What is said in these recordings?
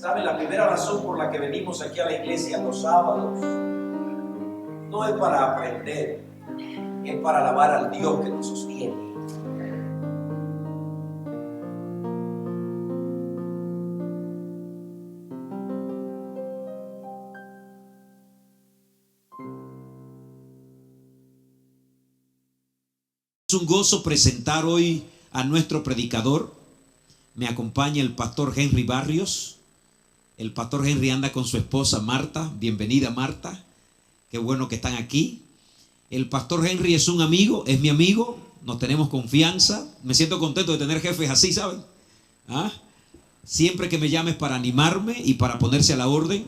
¿Sabe? La primera razón por la que venimos aquí a la iglesia los sábados no es para aprender, es para alabar al Dios que nos sostiene. Es un gozo presentar hoy a nuestro predicador. Me acompaña el pastor Henry Barrios. El pastor Henry anda con su esposa Marta. Bienvenida, Marta. Qué bueno que están aquí. El pastor Henry es un amigo, es mi amigo. Nos tenemos confianza. Me siento contento de tener jefes así, ¿saben? Siempre que me llames para animarme y para ponerse a la orden.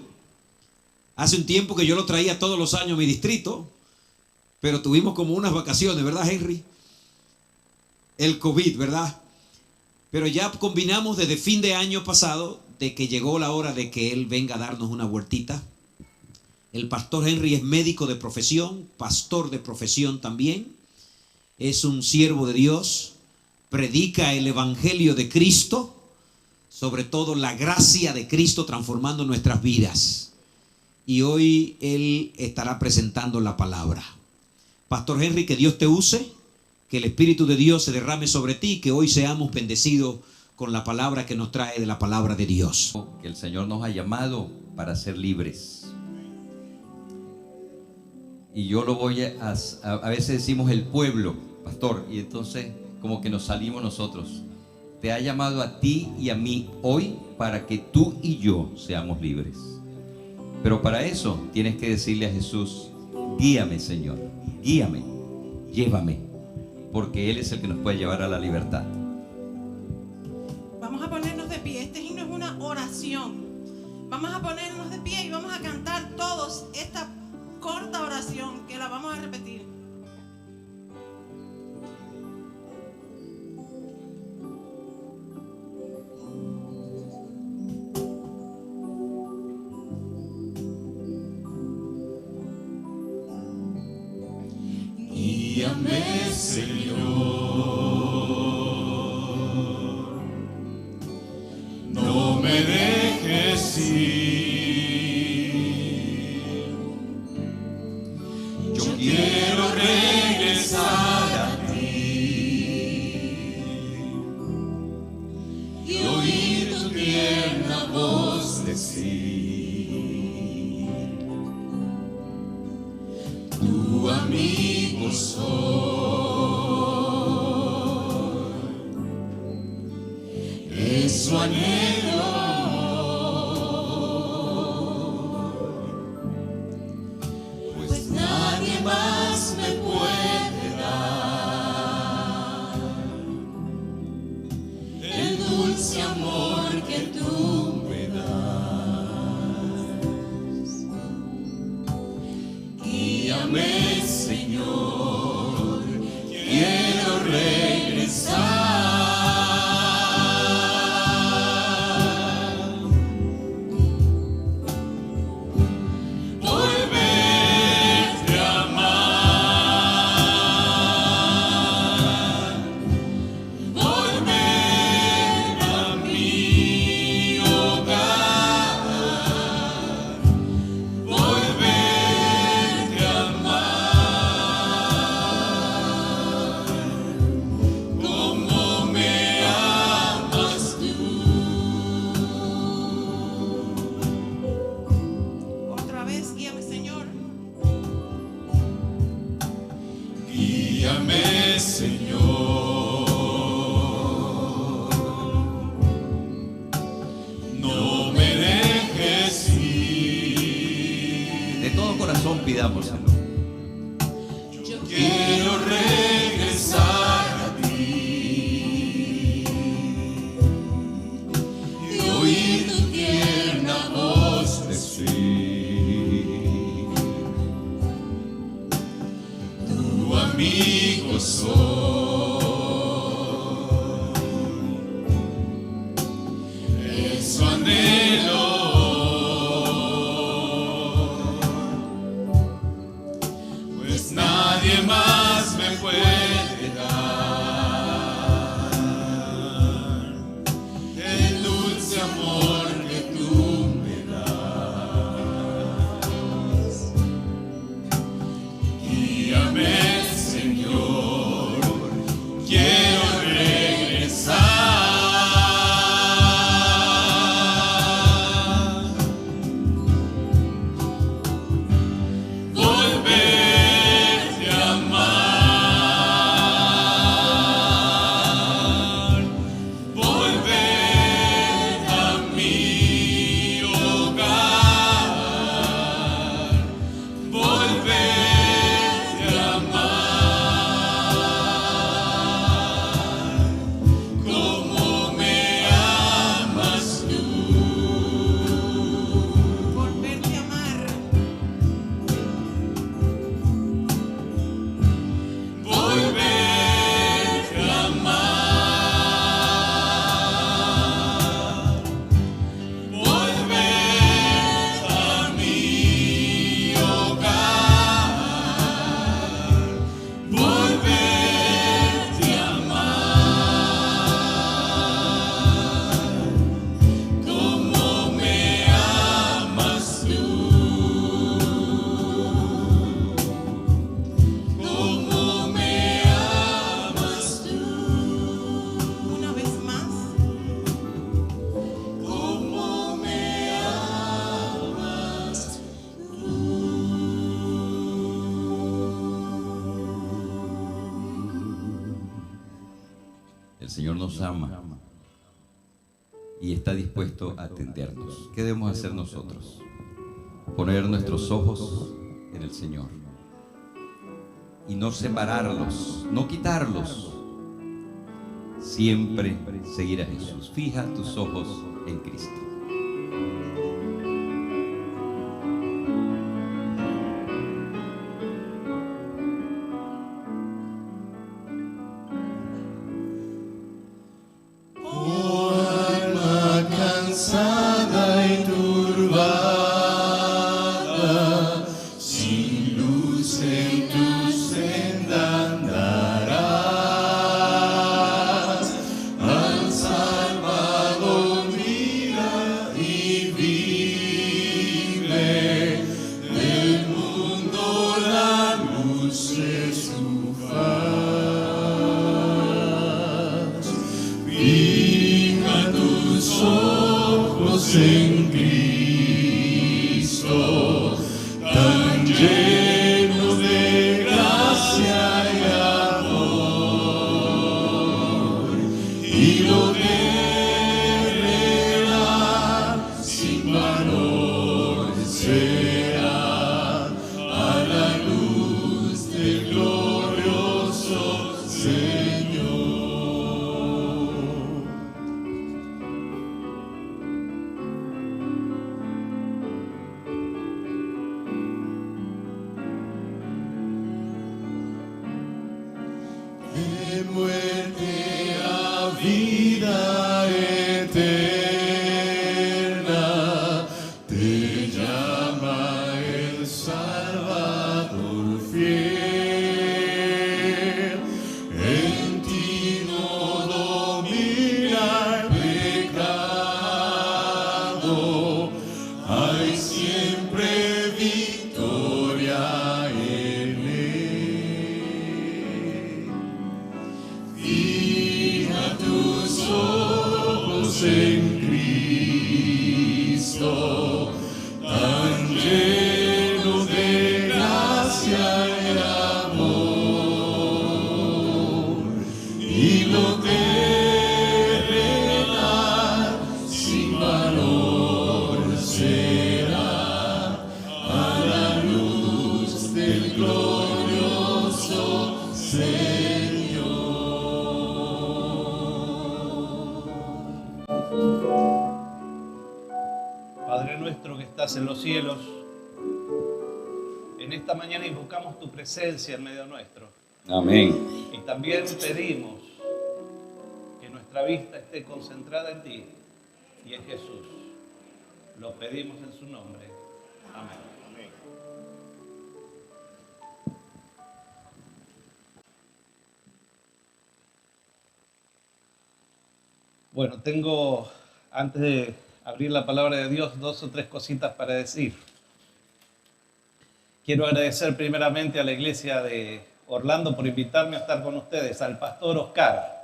Hace un tiempo que yo lo traía todos los años a mi distrito, pero tuvimos como unas vacaciones, ¿verdad, Henry? El COVID, ¿verdad? Pero ya combinamos desde fin de año pasado de que llegó la hora de que él venga a darnos una vueltita. El pastor Henry es médico de profesión, pastor de profesión también. Es un siervo de Dios, predica el evangelio de Cristo, sobre todo la gracia de Cristo transformando nuestras vidas. Y hoy él estará presentando la palabra. Pastor Henry, que Dios te use. Que el Espíritu de Dios se derrame sobre ti, que hoy seamos bendecidos con la palabra que nos trae de la palabra de Dios. Que el Señor nos ha llamado para ser libres. Y yo lo voy a veces decimos el pueblo, pastor, y entonces como que nos salimos nosotros. Te ha llamado a ti y a mí hoy para que tú y yo seamos libres. Pero para eso tienes que decirle a Jesús: guíame, Señor, guíame, llévame. Porque Él es el que nos puede llevar a la libertad. Vamos a ponernos de pie. Este himno es una oración. Vamos a ponernos de pie y vamos a cantar todos esta corta oración que la vamos a repetir. Guíame, Señor, no me dejes ir. Yo quiero regresar a ti y oír tu tierna voz decir: tu amigo soy. Eso anhelo, pues nadie más me puede dar el dulce amor que tú me das. Guíame, Señor, quiero regresar. Volverte a amar, volver a mi hogar, volverte a amar como me amas tú. Otra vez, guíame, Señor. Guíame, Señor, no me dejes ir. De todo corazón pidámoslo. Yo quiero regresar a ti y oír tu tierna voz decir: tu amigo soy. Eso anhelo, Señor nos ama y está dispuesto a atendernos. ¿Qué debemos hacer nosotros? Poner nuestros ojos en el Señor y no separarlos, no quitarlos. Siempre seguir a Jesús. Fija tus ojos en Cristo. En Cristo, tan lleno de gracia y amor, y lo que sin valor será a la luz del glorioso Señor. De muerte a vida eterna, te llama el Salvador fiel. En ti no domina el pecado, hay siempre victoria en él. Fija tus ojos en Cristo, tan lleno de gracia y amor, y lo terrenal sin valor será a la luz del glorioso Señor. Padre nuestro que estás en los cielos, en esta mañana invocamos tu presencia en medio nuestro. Amén. Y también pedimos que nuestra vista esté concentrada en ti y en Jesús. Lo pedimos en su nombre. Amén. Bueno, tengo, antes de abrir la palabra de Dios, 2 o 3 cositas para decir. Quiero agradecer primeramente a la iglesia de Orlando por invitarme a estar con ustedes, al pastor Oscar.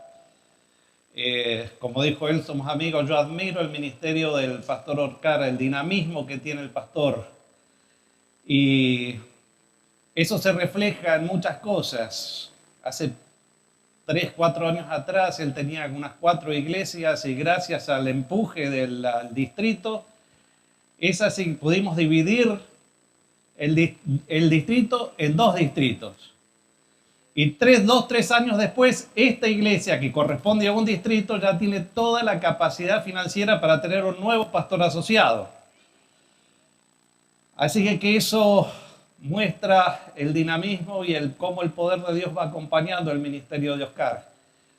Como dijo él, somos amigos. Yo admiro el ministerio del pastor Oscar, el dinamismo que tiene el pastor. Y eso se refleja en muchas cosas. Hace 3, 4 años atrás él tenía unas 4 iglesias y gracias al empuje del distrito, esas pudimos dividir el distrito en 2 distritos. Y 2, 3 años después, esta iglesia que corresponde a un distrito ya tiene toda la capacidad financiera para tener un nuevo pastor asociado. Así que eso muestra el dinamismo y cómo el poder de Dios va acompañando el ministerio de Oscar.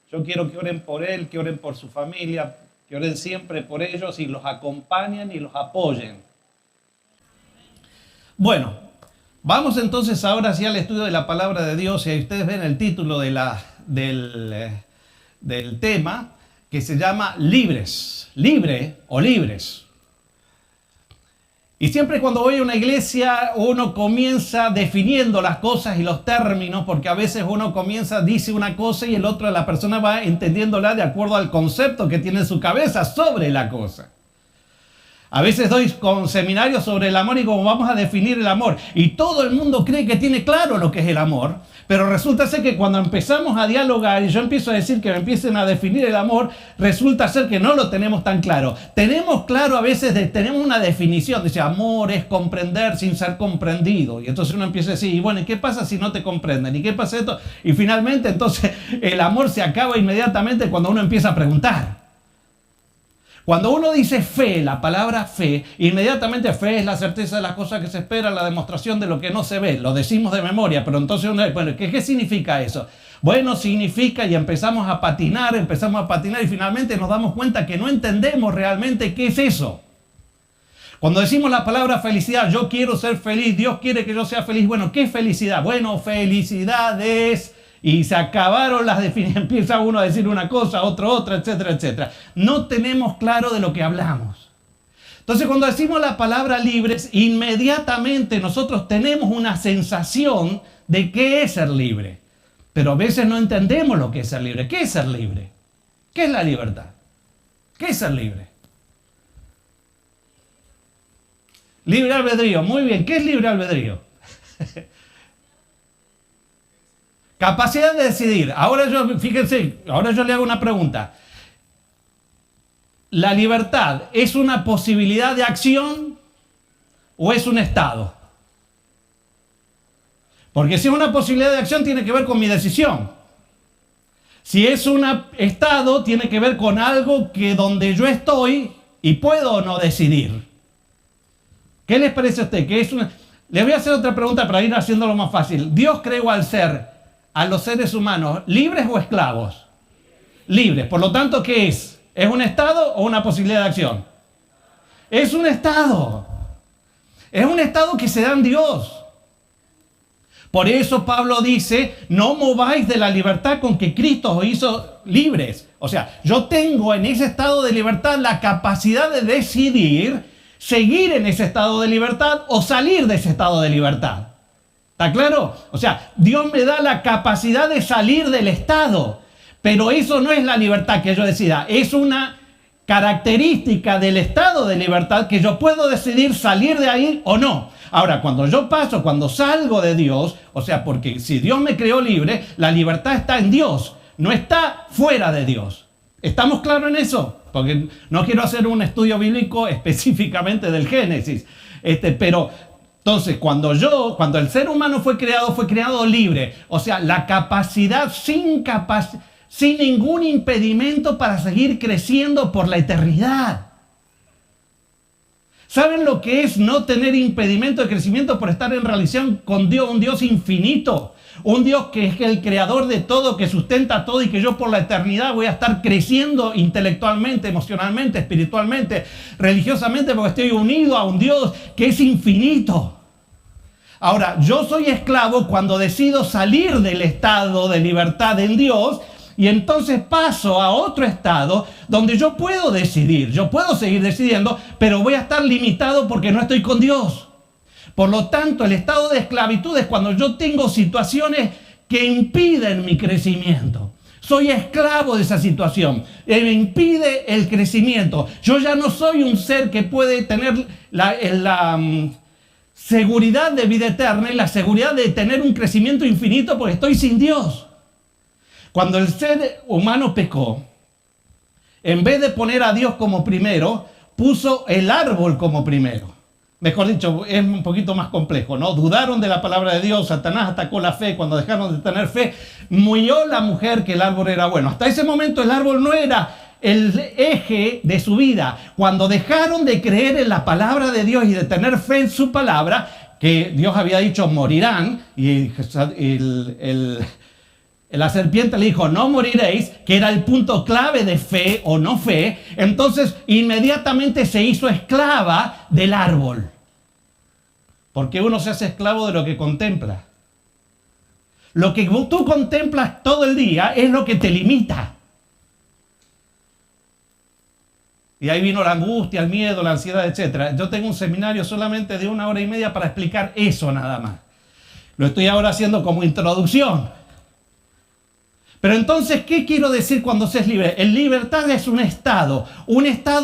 Yo quiero que oren por él, que oren por su familia, que oren siempre por ellos y los acompañen y los apoyen. Bueno, vamos entonces ahora sí al estudio de la palabra de Dios, y ahí ustedes ven el título de del tema, que se llama Libres, libre o libres. Y siempre cuando voy a una iglesia uno comienza definiendo las cosas y los términos, porque a veces uno dice una cosa y la persona va entendiéndola de acuerdo al concepto que tiene en su cabeza sobre la cosa. A veces doy con seminarios sobre el amor y cómo vamos a definir el amor. Y todo el mundo cree que tiene claro lo que es el amor. Pero resulta ser que cuando empezamos a dialogar y yo empiezo a decir que me empiecen a definir el amor, resulta ser que no lo tenemos tan claro. Tenemos claro a veces, tenemos una definición. Dice, amor es comprender sin ser comprendido. Y entonces uno empieza a decir, y bueno, ¿y qué pasa si no te comprenden? ¿Y qué pasa esto? Y finalmente entonces el amor se acaba inmediatamente cuando uno empieza a preguntar. Cuando uno dice fe, la palabra fe, inmediatamente fe es la certeza de las cosas que se esperan, la demostración de lo que no se ve. Lo decimos de memoria, pero entonces uno dice, bueno, ¿qué significa eso? Bueno, significa y empezamos a patinar y finalmente nos damos cuenta que no entendemos realmente qué es eso. Cuando decimos la palabra felicidad, yo quiero ser feliz, Dios quiere que yo sea feliz. Bueno, ¿qué es felicidad? Bueno, felicidad es... Y se acabaron las definiciones, empieza uno a decir una cosa, otro otra, etcétera, etcétera. No tenemos claro de lo que hablamos. Entonces, cuando decimos la palabra libres, inmediatamente nosotros tenemos una sensación de qué es ser libre. Pero a veces no entendemos lo que es ser libre. ¿Qué es ser libre? ¿Qué es la libertad? ¿Qué es ser libre? Libre albedrío. Muy bien, ¿qué es libre albedrío? Capacidad de decidir. Fíjense, ahora yo le hago una pregunta. ¿La libertad es una posibilidad de acción o es un estado? Porque si es una posibilidad de acción tiene que ver con mi decisión. Si es un estado tiene que ver con algo que donde yo estoy y puedo o no decidir. ¿Qué les parece a usted? Les voy a hacer otra pregunta para ir haciéndolo más fácil. ¿Dios creó a los seres humanos libres o esclavos? Libres. Por lo tanto, ¿qué es? ¿Es un estado o una posibilidad de acción? Es un estado. Es un estado que se da en Dios. Por eso Pablo dice, no mováis de la libertad con que Cristo os hizo libres. O sea, yo tengo en ese estado de libertad la capacidad de decidir seguir en ese estado de libertad o salir de ese estado de libertad. ¿Está claro? O sea, Dios me da la capacidad de salir del estado, pero eso no es la libertad que yo decida, es una característica del estado de libertad que yo puedo decidir salir de ahí o no. Ahora, cuando salgo de Dios, o sea, porque si Dios me creó libre, la libertad está en Dios, no está fuera de Dios. ¿Estamos claros en eso? Porque no quiero hacer un estudio bíblico específicamente del Génesis, pero... Entonces, cuando el ser humano fue creado libre. O sea, la capacidad sin ningún impedimento para seguir creciendo por la eternidad. ¿Saben lo que es no tener impedimento de crecimiento por estar en relación con Dios, un Dios infinito? Un Dios que es el creador de todo, que sustenta todo y que yo por la eternidad voy a estar creciendo intelectualmente, emocionalmente, espiritualmente, religiosamente, porque estoy unido a un Dios que es infinito. Ahora, yo soy esclavo cuando decido salir del estado de libertad en Dios y entonces paso a otro estado donde yo puedo decidir, yo puedo seguir decidiendo, pero voy a estar limitado porque no estoy con Dios. Por lo tanto, el estado de esclavitud es cuando yo tengo situaciones que impiden mi crecimiento. Soy esclavo de esa situación, me impide el crecimiento. Yo ya no soy un ser que puede tener la seguridad de vida eterna y la seguridad de tener un crecimiento infinito porque estoy sin Dios. Cuando el ser humano pecó, en vez de poner a Dios como primero, puso el árbol como primero. Mejor dicho, es un poquito más complejo, ¿no? Dudaron de la palabra de Dios, Satanás atacó la fe, cuando dejaron de tener fe, murió la mujer que el árbol era bueno. Hasta ese momento el árbol no era el eje de su vida. Cuando dejaron de creer en la palabra de Dios y de tener fe en su palabra, que Dios había dicho morirán, y la serpiente le dijo no moriréis, que era el punto clave de fe o no fe, entonces inmediatamente se hizo esclava del árbol. Porque uno se hace esclavo de lo que contempla. Lo que tú contemplas todo el día es lo que te limita. Y ahí vino la angustia, el miedo, la ansiedad, etc. Yo tengo un seminario solamente de 1 hora y media para explicar eso nada más. Lo estoy ahora haciendo como introducción. Pero entonces, ¿qué quiero decir cuando se es libre? El libertad es un estado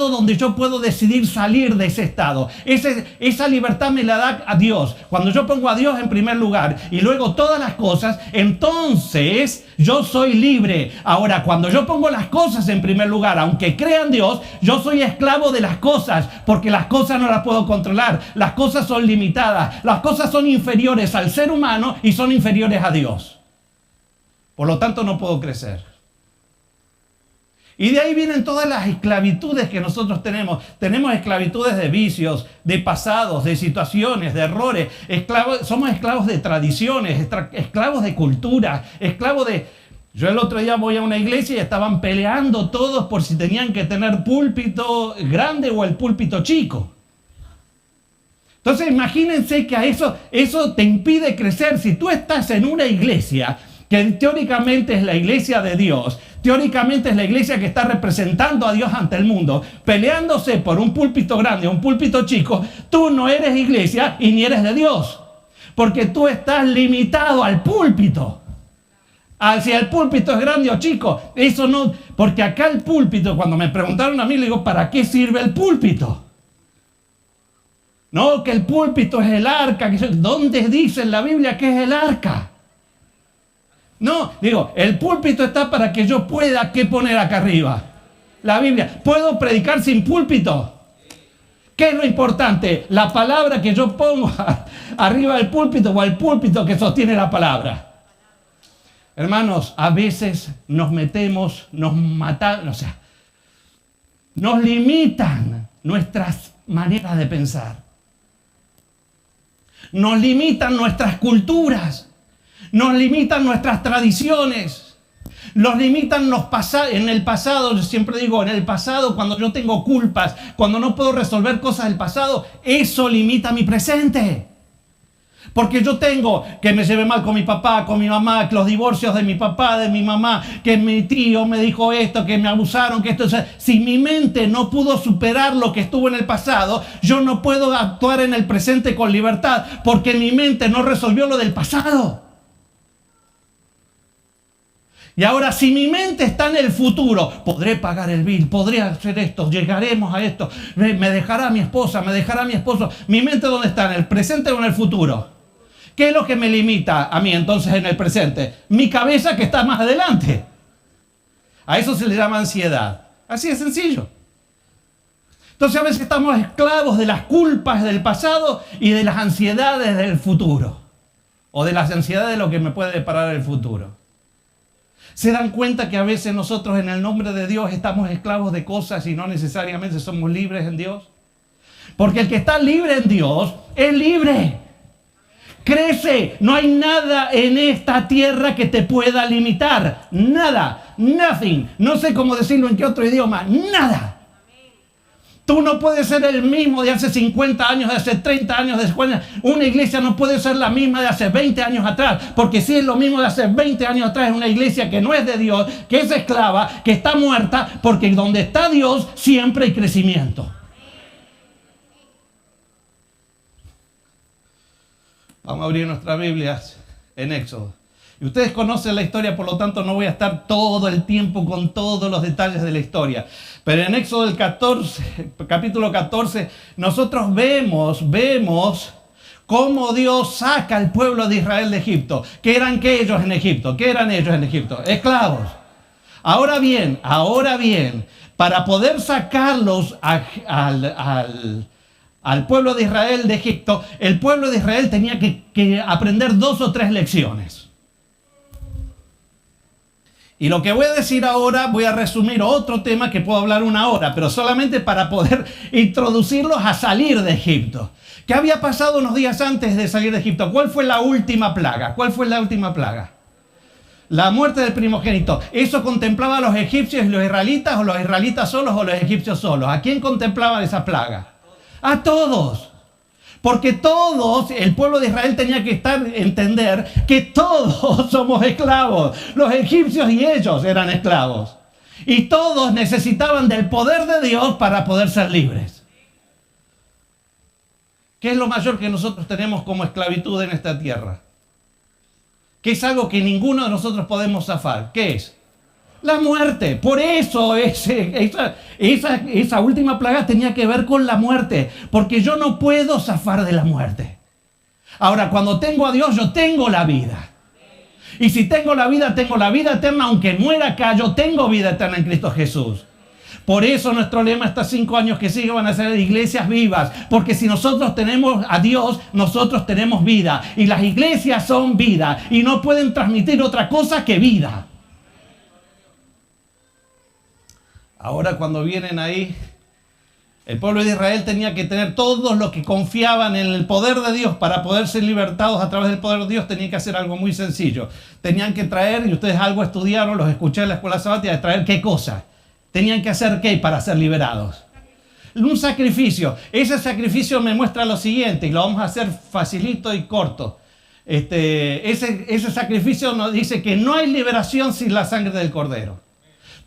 donde yo puedo decidir salir de ese estado. Esa libertad me la da a Dios. Cuando yo pongo a Dios en primer lugar y luego todas las cosas, entonces yo soy libre. Ahora, cuando yo pongo las cosas en primer lugar, aunque crean Dios, yo soy esclavo de las cosas, porque las cosas no las puedo controlar. Las cosas son limitadas, las cosas son inferiores al ser humano y son inferiores a Dios. Por lo tanto, no puedo crecer. Y de ahí vienen todas las esclavitudes que nosotros tenemos. Tenemos esclavitudes de vicios, de pasados, de situaciones, de errores. Somos esclavos de tradiciones, esclavos de cultura, esclavos de... Yo el otro día voy a una iglesia y estaban peleando todos por si tenían que tener púlpito grande o el púlpito chico. Entonces imagínense que a eso te impide crecer. Si tú estás en una iglesia que teóricamente es la iglesia de Dios, teóricamente es la iglesia que está representando a Dios ante el mundo, peleándose por un púlpito grande o un púlpito chico, tú no eres iglesia y ni eres de Dios, porque tú estás limitado al púlpito. Si el púlpito es grande o chico, eso no, porque acá el púlpito, cuando me preguntaron a mí, le digo, ¿para qué sirve el púlpito? No, que el púlpito es el arca. ¿Dónde dice en la Biblia que es el arca? No, digo, el púlpito está para que yo pueda, ¿qué poner acá arriba? La Biblia. ¿Puedo predicar sin púlpito? ¿Qué es lo importante? ¿La palabra que yo pongo arriba del púlpito o el púlpito que sostiene la palabra? Hermanos, a veces nos metemos, nos matan, nos limitan nuestras maneras de pensar. Nos limitan nuestras culturas. Nos limitan nuestras tradiciones, nos limitan en el pasado. Yo siempre digo, en el pasado, cuando yo tengo culpas, cuando no puedo resolver cosas del pasado, eso limita mi presente. Porque yo tengo que me llevé mal con mi papá, con mi mamá, que los divorcios de mi papá, de mi mamá, que mi tío me dijo esto, que me abusaron, que esto. O sea, si mi mente no pudo superar lo que estuvo en el pasado, yo no puedo actuar en el presente con libertad, porque mi mente no resolvió lo del pasado. Y ahora, si mi mente está en el futuro, podré pagar el bill, podré hacer esto, llegaremos a esto, me dejará mi esposa, me dejará mi esposo. ¿Mi mente dónde está? ¿En el presente o en el futuro? ¿Qué es lo que me limita a mí entonces en el presente? Mi cabeza que está más adelante. A eso se le llama ansiedad. Así de sencillo. Entonces a veces estamos esclavos de las culpas del pasado y de las ansiedades del futuro. O de las ansiedades de lo que me puede deparar el futuro. ¿Se dan cuenta que a veces nosotros en el nombre de Dios estamos esclavos de cosas y no necesariamente somos libres en Dios? Porque el que está libre en Dios es libre. Crece. No hay nada en esta tierra que te pueda limitar. Nada. Nothing. No sé cómo decirlo en qué otro idioma. Nada. Tú no puedes ser el mismo de hace 50 años, de hace 30 años, de 50 años. Una iglesia no puede ser la misma de hace 20 años atrás. Porque si es lo mismo de hace 20 años atrás, es una iglesia que no es de Dios, que es esclava, que está muerta. Porque donde está Dios siempre hay crecimiento. Vamos a abrir nuestras Biblias en Éxodo. Y ustedes conocen la historia, por lo tanto no voy a estar todo el tiempo con todos los detalles de la historia. Pero en Éxodo capítulo 14, nosotros vemos cómo Dios saca al pueblo de Israel de Egipto. ¿Qué eran ellos en Egipto? ¿Qué eran ellos en Egipto? Esclavos. Ahora bien, para poder sacarlos al pueblo de Israel de Egipto, el pueblo de Israel tenía que aprender 2 o 3 lecciones. Y lo que voy a decir ahora, voy a resumir otro tema que puedo hablar 1 hora, pero solamente para poder introducirlos a salir de Egipto. ¿Qué había pasado unos días antes de salir de Egipto? ¿Cuál fue la última plaga? ¿Cuál fue la última plaga? La muerte del primogénito. ¿Eso contemplaba a los egipcios y los israelitas, o los israelitas solos o los egipcios solos? ¿A quién contemplaba esa plaga? A todos. Porque todos, el pueblo de Israel tenía que entender que todos somos esclavos. Los egipcios y ellos eran esclavos. Y todos necesitaban del poder de Dios para poder ser libres. ¿Qué es lo mayor que nosotros tenemos como esclavitud en esta tierra? que es algo que ninguno de nosotros podemos zafar. ¿Qué es? La muerte. Por eso esa última plaga tenía que ver con la muerte, porque yo no puedo zafar de la muerte. Ahora, cuando tengo a Dios, yo tengo la vida. Y si tengo la vida eterna, aunque muera acá, yo tengo vida eterna en Cristo Jesús. Por eso nuestro lema estos 5 años que siguen van a ser iglesias vivas. Porque si nosotros tenemos a Dios, nosotros tenemos vida. Y las iglesias son vida. Y no pueden transmitir otra cosa que vida. Ahora cuando vienen ahí, el pueblo de Israel tenía que tener, todos los que confiaban en el poder de Dios para poder ser libertados a través del poder de Dios, tenían que hacer algo muy sencillo. Tenían que traer, y ustedes algo estudiaron, los escuché en la escuela sabática, de traer qué cosa. Tenían que hacer qué para ser liberados. Un sacrificio. Ese sacrificio me muestra lo siguiente, y lo vamos a hacer facilito y corto. Ese sacrificio nos dice que no hay liberación sin la sangre del Cordero.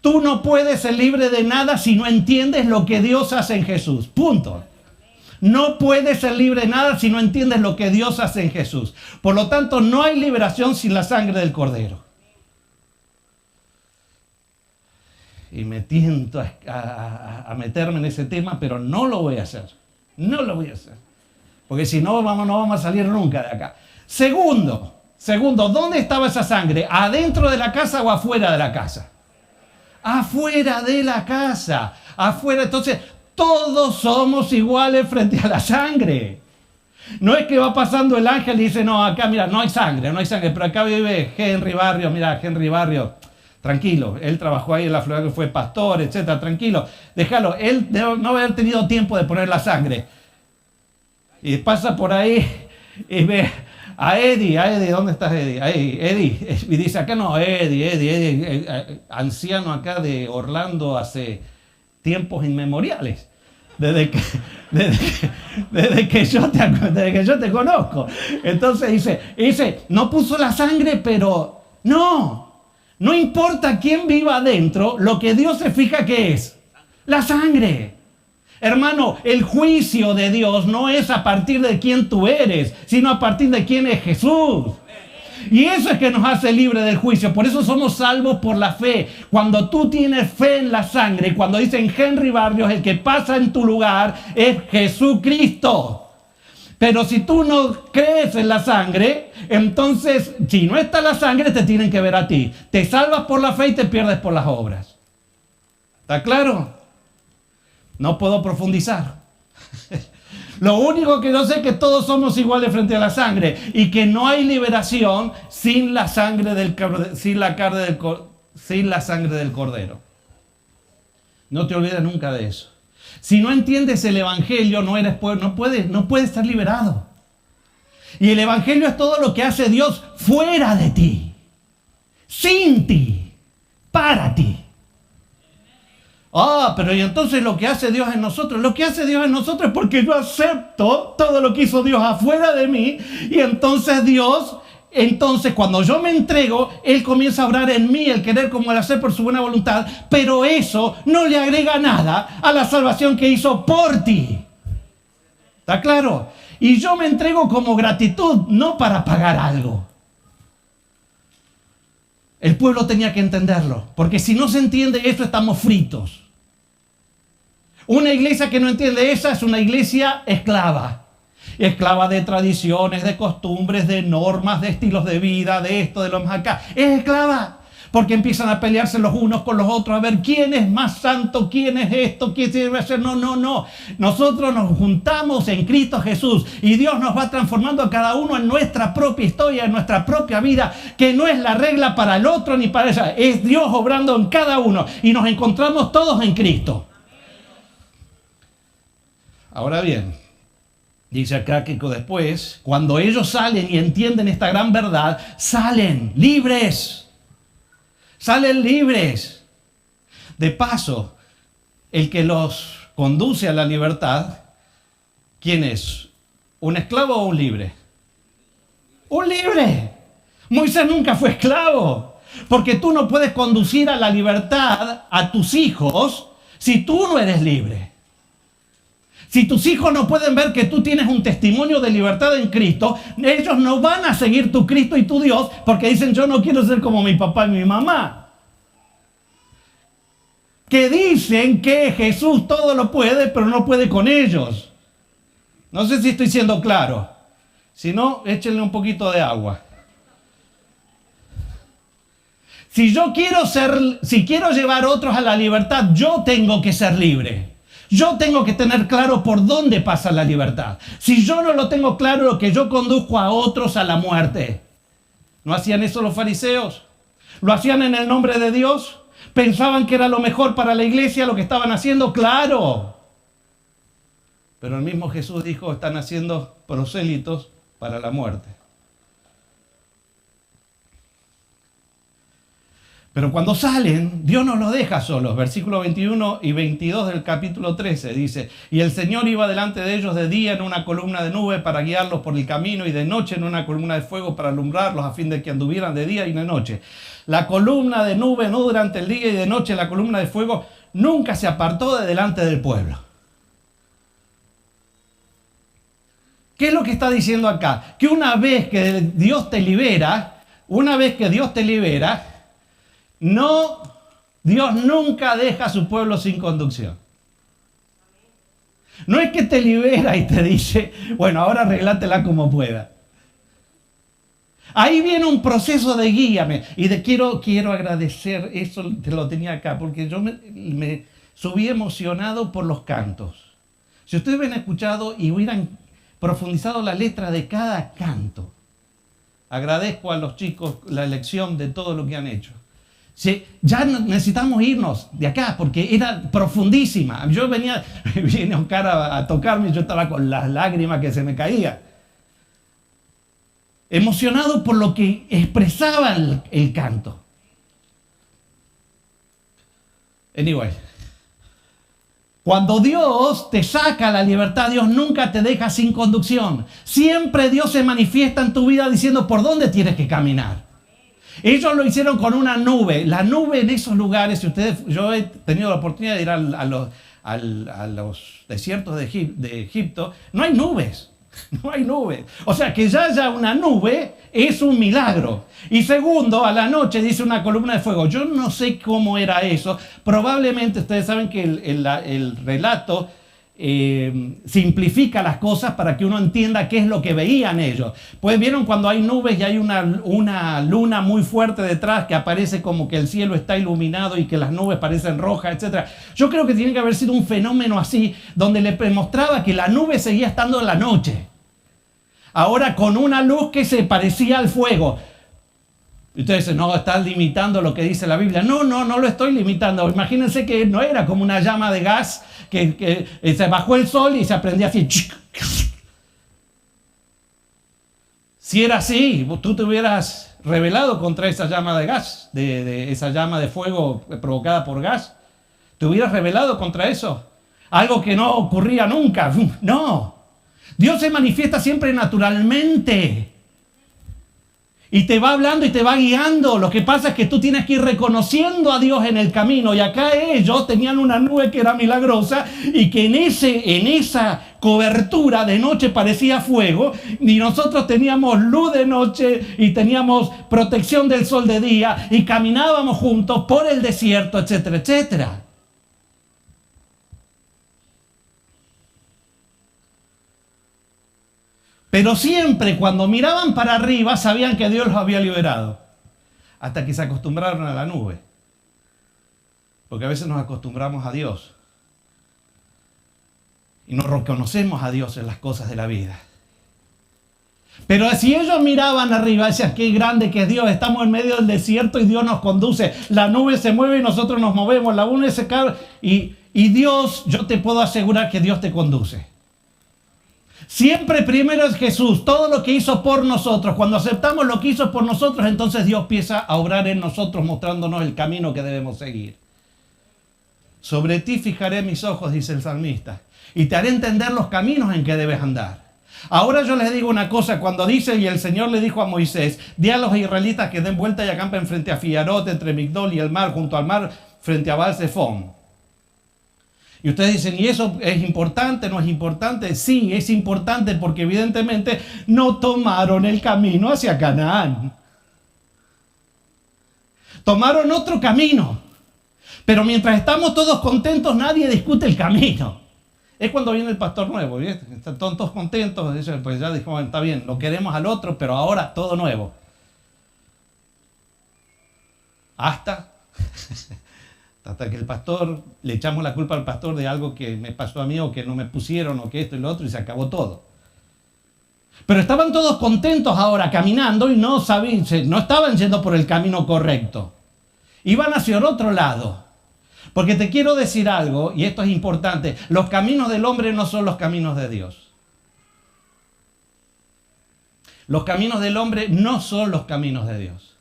Tú no puedes ser libre de nada si no entiendes lo que Dios hace en Jesús. Punto. No puedes ser libre de nada si no entiendes lo que Dios hace en Jesús. Por lo tanto, no hay liberación sin la sangre del Cordero. Y me tiento a meterme en ese tema, pero no lo voy a hacer. No lo voy a hacer. Porque si no, no vamos a salir nunca de acá. Segundo, ¿dónde estaba esa sangre? ¿Adentro de la casa o afuera de la casa? Afuera de la casa, afuera. Entonces, todos somos iguales frente a la sangre. No es que va pasando el ángel y dice, no, acá mira, no hay sangre, pero acá vive Henry Barrios, mira, Henry Barrios, tranquilo, él trabajó ahí en la Florida, fue pastor, etcétera, tranquilo, déjalo, él no va a haber tenido tiempo de poner la sangre. Y pasa por ahí y ve a Eddie, ¿dónde estás Eddie? Ahí, Eddie, y dice acá no, Eddie, anciano acá de Orlando hace tiempos inmemoriales, desde que yo te conozco. Entonces dice, no puso la sangre, pero no importa quién viva adentro, lo que Dios se fija que es la sangre. Hermano, el juicio de Dios no es a partir de quién tú eres, sino a partir de quién es Jesús. Y eso es que nos hace libre del juicio. Por eso somos salvos por la fe. Cuando tú tienes fe en la sangre, cuando dicen Henry Barrios, el que pasa en tu lugar es Jesucristo. Pero si tú no crees en la sangre, entonces, si no está la sangre, te tienen que ver a ti. Te salvas por la fe y te pierdes por las obras. ¿Está claro? No puedo profundizar. Lo único que yo sé es que todos somos iguales frente a la sangre y que no hay liberación sin la sangre del Cordero. No te olvides nunca de eso. Si no entiendes el Evangelio, no puedes estar liberado. Y el Evangelio es todo lo que hace Dios fuera de ti, sin ti, para ti. Pero y entonces lo que hace Dios en nosotros, es porque yo acepto todo lo que hizo Dios afuera de mí, y entonces cuando yo me entrego, Él comienza a obrar en mí, el querer como el hacer por su buena voluntad, pero eso no le agrega nada a la salvación que hizo por ti. ¿Está claro? Y yo me entrego como gratitud, no para pagar algo. El pueblo tenía que entenderlo, porque si no se entiende eso, estamos fritos. Una iglesia que no entiende esa es una iglesia esclava. Esclava de tradiciones, de costumbres, de normas, de estilos de vida, de esto, de lo más acá. Es esclava, porque empiezan a pelearse los unos con los otros, a ver quién es más santo, quién es esto, quién debe ser. No. Nosotros nos juntamos en Cristo Jesús y Dios nos va transformando a cada uno en nuestra propia historia, en nuestra propia vida, que no es la regla para el otro ni para ella. Es Dios obrando en cada uno y nos encontramos todos en Cristo. Ahora bien, dice acá que después, cuando ellos salen y entienden esta gran verdad, salen libres. Salen libres. De paso, el que los conduce a la libertad, ¿quién es? ¿Un esclavo o un libre? ¡Un libre! Moisés nunca fue esclavo, porque tú no puedes conducir a la libertad a tus hijos si tú no eres libre. Si tus hijos no pueden ver que tú tienes un testimonio de libertad en Cristo, ellos no van a seguir tu Cristo y tu Dios porque dicen, yo no quiero ser como mi papá y mi mamá. Que dicen que Jesús todo lo puede, pero no puede con ellos. No sé si estoy siendo claro. Si no, échenle un poquito de agua. Si quiero llevar a otros a la libertad, yo tengo que ser libre. Yo tengo que tener claro por dónde pasa la libertad. Si yo no lo tengo claro, lo que yo conduzco a otros a la muerte. ¿No hacían eso los fariseos? ¿Lo hacían en el nombre de Dios? ¿Pensaban que era lo mejor para la iglesia lo que estaban haciendo? ¡Claro! Pero el mismo Jesús dijo, están haciendo prosélitos para la muerte. Pero cuando salen, Dios no los deja solos. Versículos 21 y 22 del capítulo 13 dice, y el Señor iba delante de ellos de día en una columna de nube para guiarlos por el camino y de noche en una columna de fuego para alumbrarlos a fin de que anduvieran de día y de noche. La columna de nube no durante el día y de noche, la columna de fuego nunca se apartó de delante del pueblo. ¿Qué es lo que está diciendo acá? Que una vez que Dios te libera, Dios nunca deja a su pueblo sin conducción. No es que te libera y te dice, bueno, ahora arreglátela como pueda. Ahí viene un proceso de guíame. Y quiero agradecer, eso te lo tenía acá, porque yo me subí emocionado por los cantos. Si ustedes hubieran escuchado y hubieran profundizado la letra de cada canto, agradezco a los chicos la elección de todo lo que han hecho. Sí, ya necesitamos irnos de acá porque era profundísima. Viene Oscar a tocarme y yo estaba con las lágrimas que se me caían. Emocionado por lo que expresaba el canto. Anyway, cuando Dios te saca la libertad, Dios nunca te deja sin conducción. Siempre Dios se manifiesta en tu vida diciendo por dónde tienes que caminar. Ellos lo hicieron con una nube. La nube en esos lugares, yo he tenido la oportunidad de ir a los desiertos de Egipto, no hay nubes. No hay nubes. O sea, que ya haya una nube es un milagro. Y segundo, a la noche dice una columna de fuego. Yo no sé cómo era eso. Probablemente ustedes saben que el relato simplifica las cosas para que uno entienda qué es lo que veían ellos. Pues vieron cuando hay nubes y hay una luna muy fuerte detrás que aparece como que el cielo está iluminado y que las nubes parecen rojas, etc. Yo creo que tiene que haber sido un fenómeno así donde le mostraba que la nube seguía estando en la noche. Ahora con una luz que se parecía al fuego. Y ustedes dicen, no, estás limitando lo que dice la Biblia. No lo estoy limitando. Imagínense que no era como una llama de gas que se bajó el sol y se prendía así. Si era así, tú te hubieras rebelado contra esa llama de gas, de esa llama de fuego provocada por gas. ¿Te hubieras rebelado contra eso? Algo que no ocurría nunca. No. Dios se manifiesta siempre naturalmente. Y te va hablando y te va guiando. Lo que pasa es que tú tienes que ir reconociendo a Dios en el camino. Y acá ellos tenían una nube que era milagrosa y que en esa cobertura de noche parecía fuego. Y nosotros teníamos luz de noche y teníamos protección del sol de día. Y caminábamos juntos por el desierto, etcétera, etcétera. Pero siempre cuando miraban para arriba sabían que Dios los había liberado. Hasta que se acostumbraron a la nube. Porque a veces nos acostumbramos a Dios. Y no reconocemos a Dios en las cosas de la vida. Pero si ellos miraban arriba, decían, qué grande que es Dios. Estamos en medio del desierto y Dios nos conduce. La nube se mueve y nosotros nos movemos. La nube se cae. Y Dios, yo te puedo asegurar que Dios te conduce. Siempre primero es Jesús, todo lo que hizo por nosotros. Cuando aceptamos lo que hizo por nosotros, entonces Dios empieza a obrar en nosotros mostrándonos el camino que debemos seguir. Sobre ti fijaré mis ojos, dice el salmista, y te haré entender los caminos en que debes andar. Ahora yo les digo una cosa, cuando dice, y el Señor le dijo a Moisés, di a los israelitas que den vuelta y acampen frente a Fiarot, entre Migdol y el mar, junto al mar, frente a Baal-Zephón. Y ustedes dicen, ¿y eso es importante? ¿No es importante? Sí, es importante porque evidentemente no tomaron el camino hacia Canaán. Tomaron otro camino. Pero mientras estamos todos contentos, nadie discute el camino. Es cuando viene el pastor nuevo, ¿viste? Están todos contentos, dicen, pues ya dijimos, está bien, lo queremos al otro, pero ahora todo nuevo. Hasta que el pastor, le echamos la culpa al pastor de algo que me pasó a mí o que no me pusieron o que esto y lo otro y se acabó todo. Pero estaban todos contentos ahora caminando y no estaban yendo por el camino correcto. Iban hacia el otro lado. Porque te quiero decir algo, y esto es importante, los caminos del hombre no son los caminos de Dios. Los caminos del hombre no son los caminos de Dios.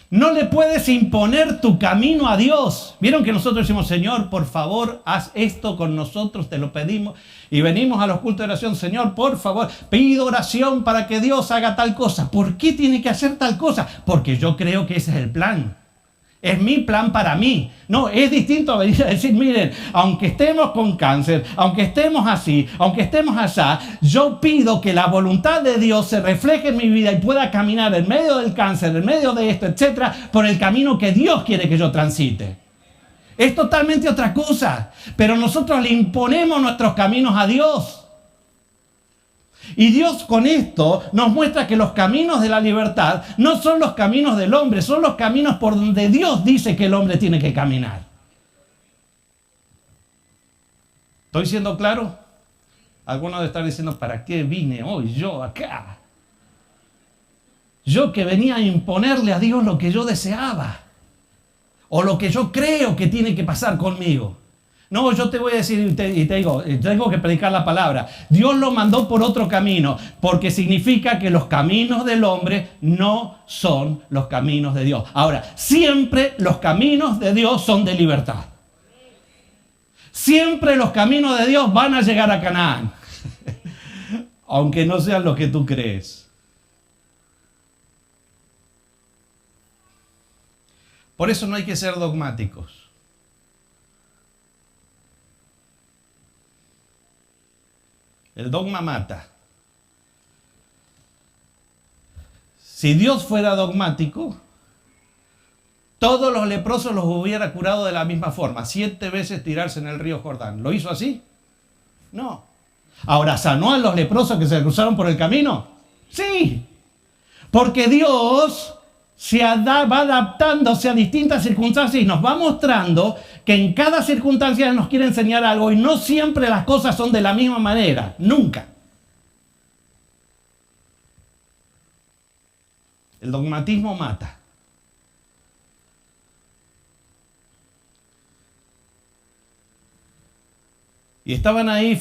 No le puedes imponer tu camino a Dios. Vieron que nosotros decimos, Señor, por favor, haz esto con nosotros, te lo pedimos. Y venimos a los cultos de oración, Señor, por favor, pido oración para que Dios haga tal cosa. ¿Por qué tiene que hacer tal cosa? Porque yo creo que ese es el plan. Es mi plan para mí. No, es distinto a venir a decir, miren, aunque estemos con cáncer, aunque estemos así, aunque estemos allá, yo pido que la voluntad de Dios se refleje en mi vida y pueda caminar en medio del cáncer, en medio de esto, etcétera, por el camino que Dios quiere que yo transite. Es totalmente otra cosa, pero nosotros le imponemos nuestros caminos a Dios. Y Dios con esto nos muestra que los caminos de la libertad no son los caminos del hombre, son los caminos por donde Dios dice que el hombre tiene que caminar. ¿Estoy siendo claro? Algunos de estar diciendo, ¿para qué vine hoy yo acá? Yo que venía a imponerle a Dios lo que yo deseaba, o lo que yo creo que tiene que pasar conmigo. No, yo te voy a decir y te digo, tengo que predicar la palabra. Dios lo mandó por otro camino, porque significa que los caminos del hombre no son los caminos de Dios. Ahora, siempre los caminos de Dios son de libertad. Siempre los caminos de Dios van a llegar a Canaán, aunque no sean los que tú crees. Por eso no hay que ser dogmáticos. El dogma mata. Si Dios fuera dogmático, todos los leprosos los hubiera curado de la misma forma. 7 veces tirarse en el río Jordán. ¿Lo hizo así? No. Ahora, ¿sanó a los leprosos que se cruzaron por el camino? Sí. Porque Dios va adaptándose a distintas circunstancias y nos va mostrando que en cada circunstancia nos quiere enseñar algo y no siempre las cosas son de la misma manera, nunca. El dogmatismo mata. Y estaban ahí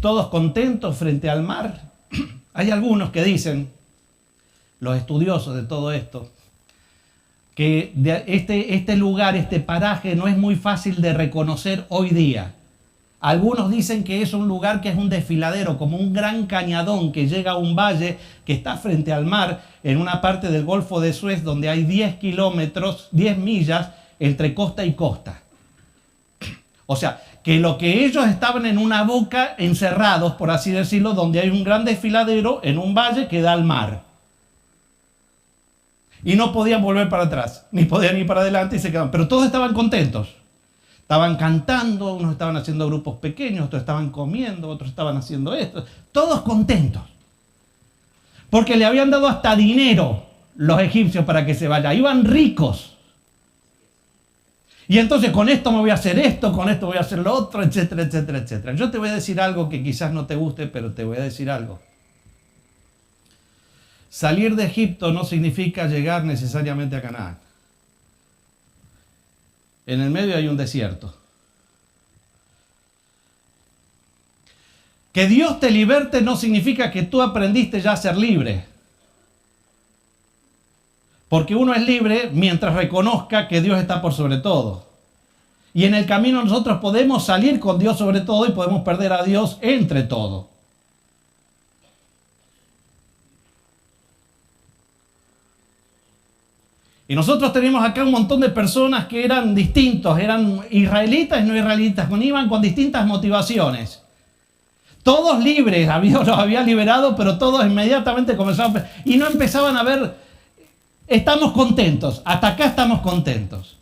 todos contentos frente al mar. Hay algunos que dicen, los estudiosos de todo esto, que este lugar, este paraje no es muy fácil de reconocer hoy día. Algunos dicen que es un lugar que es un desfiladero, como un gran cañadón que llega a un valle que está frente al mar, en una parte del Golfo de Suez, donde hay 10 kilómetros, 10 millas entre costa y costa. O sea, que lo que ellos estaban en una boca encerrados, por así decirlo, donde hay un gran desfiladero en un valle que da al mar. Y no podían volver para atrás, ni podían ir para adelante y se quedaban. Pero todos estaban contentos. Estaban cantando, unos estaban haciendo grupos pequeños, otros estaban comiendo, otros estaban haciendo esto. Todos contentos. Porque le habían dado hasta dinero los egipcios para que se vaya. Iban ricos. Y entonces con esto me voy a hacer esto, con esto voy a hacer lo otro, etcétera, etcétera, etcétera. Yo te voy a decir algo que quizás no te guste, pero te voy a decir algo. Salir de Egipto no significa llegar necesariamente a Canaán. En el medio hay un desierto. Que Dios te liberte no significa que tú aprendiste ya a ser libre. Porque uno es libre mientras reconozca que Dios está por sobre todo. Y en el camino nosotros podemos salir con Dios sobre todo y podemos perder a Dios entre todo. Y nosotros tenemos acá un montón de personas que eran distintos, eran israelitas y no israelitas, iban con distintas motivaciones. Todos libres, Dios los había liberado, pero todos inmediatamente comenzaron y no empezaban a ver, estamos contentos, hasta acá estamos contentos.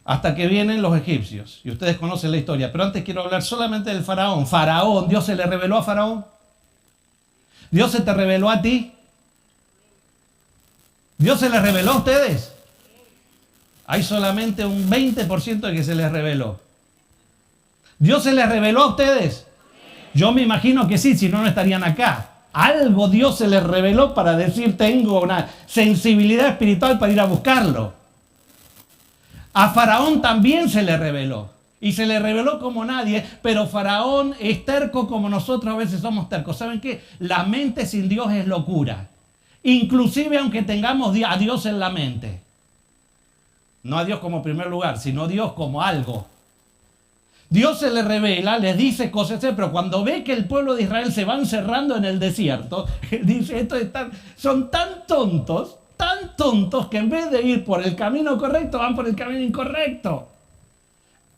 Hasta que vienen los egipcios, y ustedes conocen la historia, pero antes quiero hablar solamente del faraón. Faraón, ¿Dios se le reveló a Faraón? ¿Dios se te reveló a ti? ¿Dios se les reveló a ustedes? Hay solamente un 20% de que se les reveló. ¿Dios se les reveló a ustedes? Yo me imagino que sí, si no, no estarían acá. Algo Dios se les reveló para decir, tengo una sensibilidad espiritual para ir a buscarlo. A Faraón también se le reveló. Y se le reveló como nadie, pero Faraón es terco como nosotros a veces somos tercos. ¿Saben qué? La mente sin Dios es locura. Inclusive aunque tengamos a Dios en la mente. No a Dios como primer lugar, sino a Dios como algo. Dios se le revela, les dice cosas, pero cuando ve que el pueblo de Israel se va encerrando en el desierto, dice, son tan tontos que en vez de ir por el camino correcto, van por el camino incorrecto.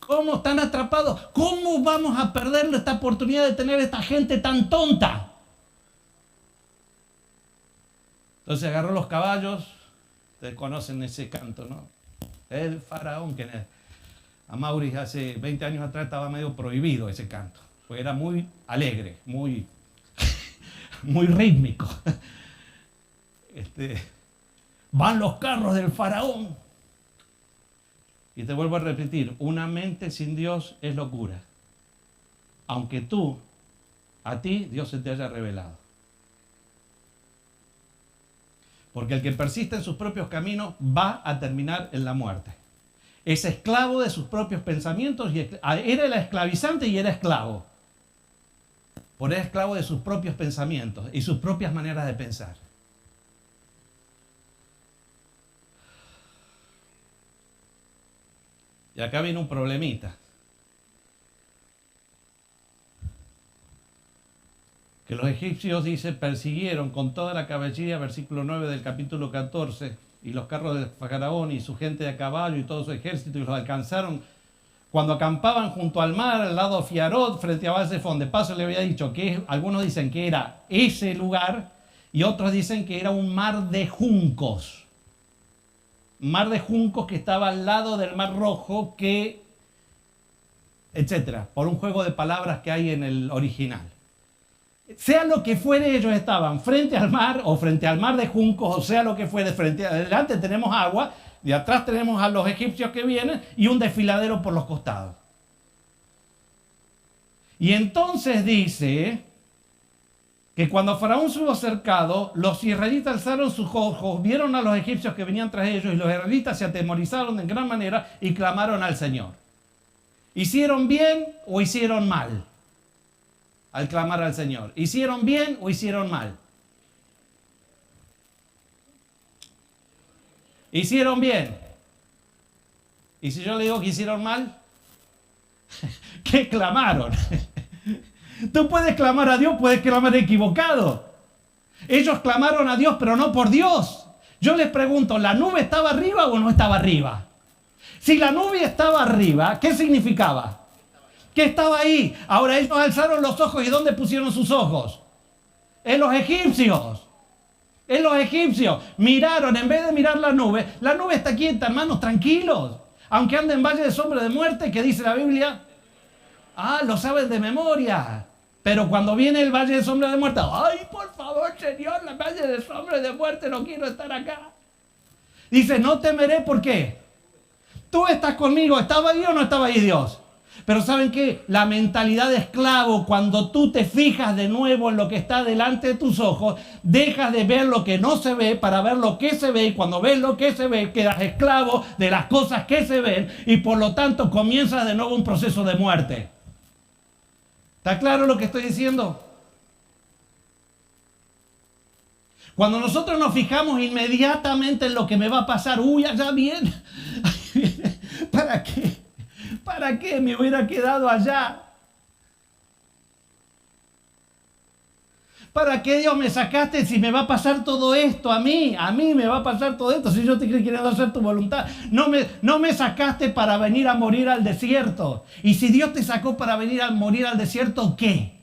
¿Cómo están atrapados? ¿Cómo vamos a perder esta oportunidad de tener esta gente tan tonta? Entonces agarró los caballos, ustedes conocen ese canto, ¿no? El faraón, que a Mauri hace 20 años atrás estaba medio prohibido ese canto, porque era muy alegre, muy rítmico. Van los carros del faraón. Y te vuelvo a repetir, una mente sin Dios es locura. Aunque a ti, Dios se te haya revelado. Porque el que persiste en sus propios caminos va a terminar en la muerte. Es esclavo de sus propios pensamientos. Era el esclavizante y era esclavo. Por ser esclavo de sus propios pensamientos y sus propias maneras de pensar. Y acá viene un problemita. Que los egipcios, dice, persiguieron con toda la caballería, versículo 9 del capítulo 14, y los carros del faraón y su gente de caballo y todo su ejército, y los alcanzaron cuando acampaban junto al mar, al lado de Fiarot, frente a Baal-Zephón. De paso le había dicho que algunos dicen que era ese lugar, y otros dicen que era un mar de juncos. Mar de juncos que estaba al lado del Mar Rojo, etcétera, por un juego de palabras que hay en el original. Sea lo que fuere, ellos estaban frente al mar o frente al mar de juncos, o sea lo que fuere, adelante tenemos agua, de atrás tenemos a los egipcios que vienen y un desfiladero por los costados. Y entonces dice que cuando Faraón se hubo acercado, los israelitas alzaron sus ojos, vieron a los egipcios que venían tras ellos, y los israelitas se atemorizaron en gran manera y clamaron al Señor. ¿Hicieron bien o hicieron mal al clamar al Señor? ¿Hicieron bien o hicieron mal? ¿Hicieron bien? ¿Y si yo le digo que hicieron mal? ¿Qué clamaron? Tú puedes clamar a Dios, puedes clamar equivocado. Ellos clamaron a Dios, pero no por Dios. Yo les pregunto, ¿la nube estaba arriba o no estaba arriba? Si la nube estaba arriba, ¿qué significaba? Que estaba ahí. Ahora ellos alzaron los ojos, ¿y dónde pusieron sus ojos? En los egipcios. En los egipcios. Miraron, en vez de mirar la nube está quieta, hermanos, tranquilos. Aunque ande en valle de sombra de muerte, ¿qué dice la Biblia? Lo saben de memoria. Pero cuando viene el valle de sombra de muerte, ¡ay, por favor, Señor, el valle de sombra de muerte, no quiero estar acá! Dice, no temeré, ¿por qué? Tú estás conmigo, ¿estaba ahí o no estaba ahí Dios? Pero ¿saben qué? La mentalidad de esclavo, cuando tú te fijas de nuevo en lo que está delante de tus ojos, dejas de ver lo que no se ve para ver lo que se ve, y cuando ves lo que se ve, quedas esclavo de las cosas que se ven, y por lo tanto comienzas de nuevo un proceso de muerte. ¿Está claro lo que estoy diciendo? Cuando nosotros nos fijamos inmediatamente en lo que me va a pasar, allá viene. ¿Para qué? ¿Para qué me hubiera quedado allá? ¿Para qué Dios me sacaste si me va a pasar todo esto a mí? A mí me va a pasar todo esto si yo te quiero hacer tu voluntad. No me sacaste para venir a morir al desierto. Y si Dios te sacó para venir a morir al desierto, ¿qué?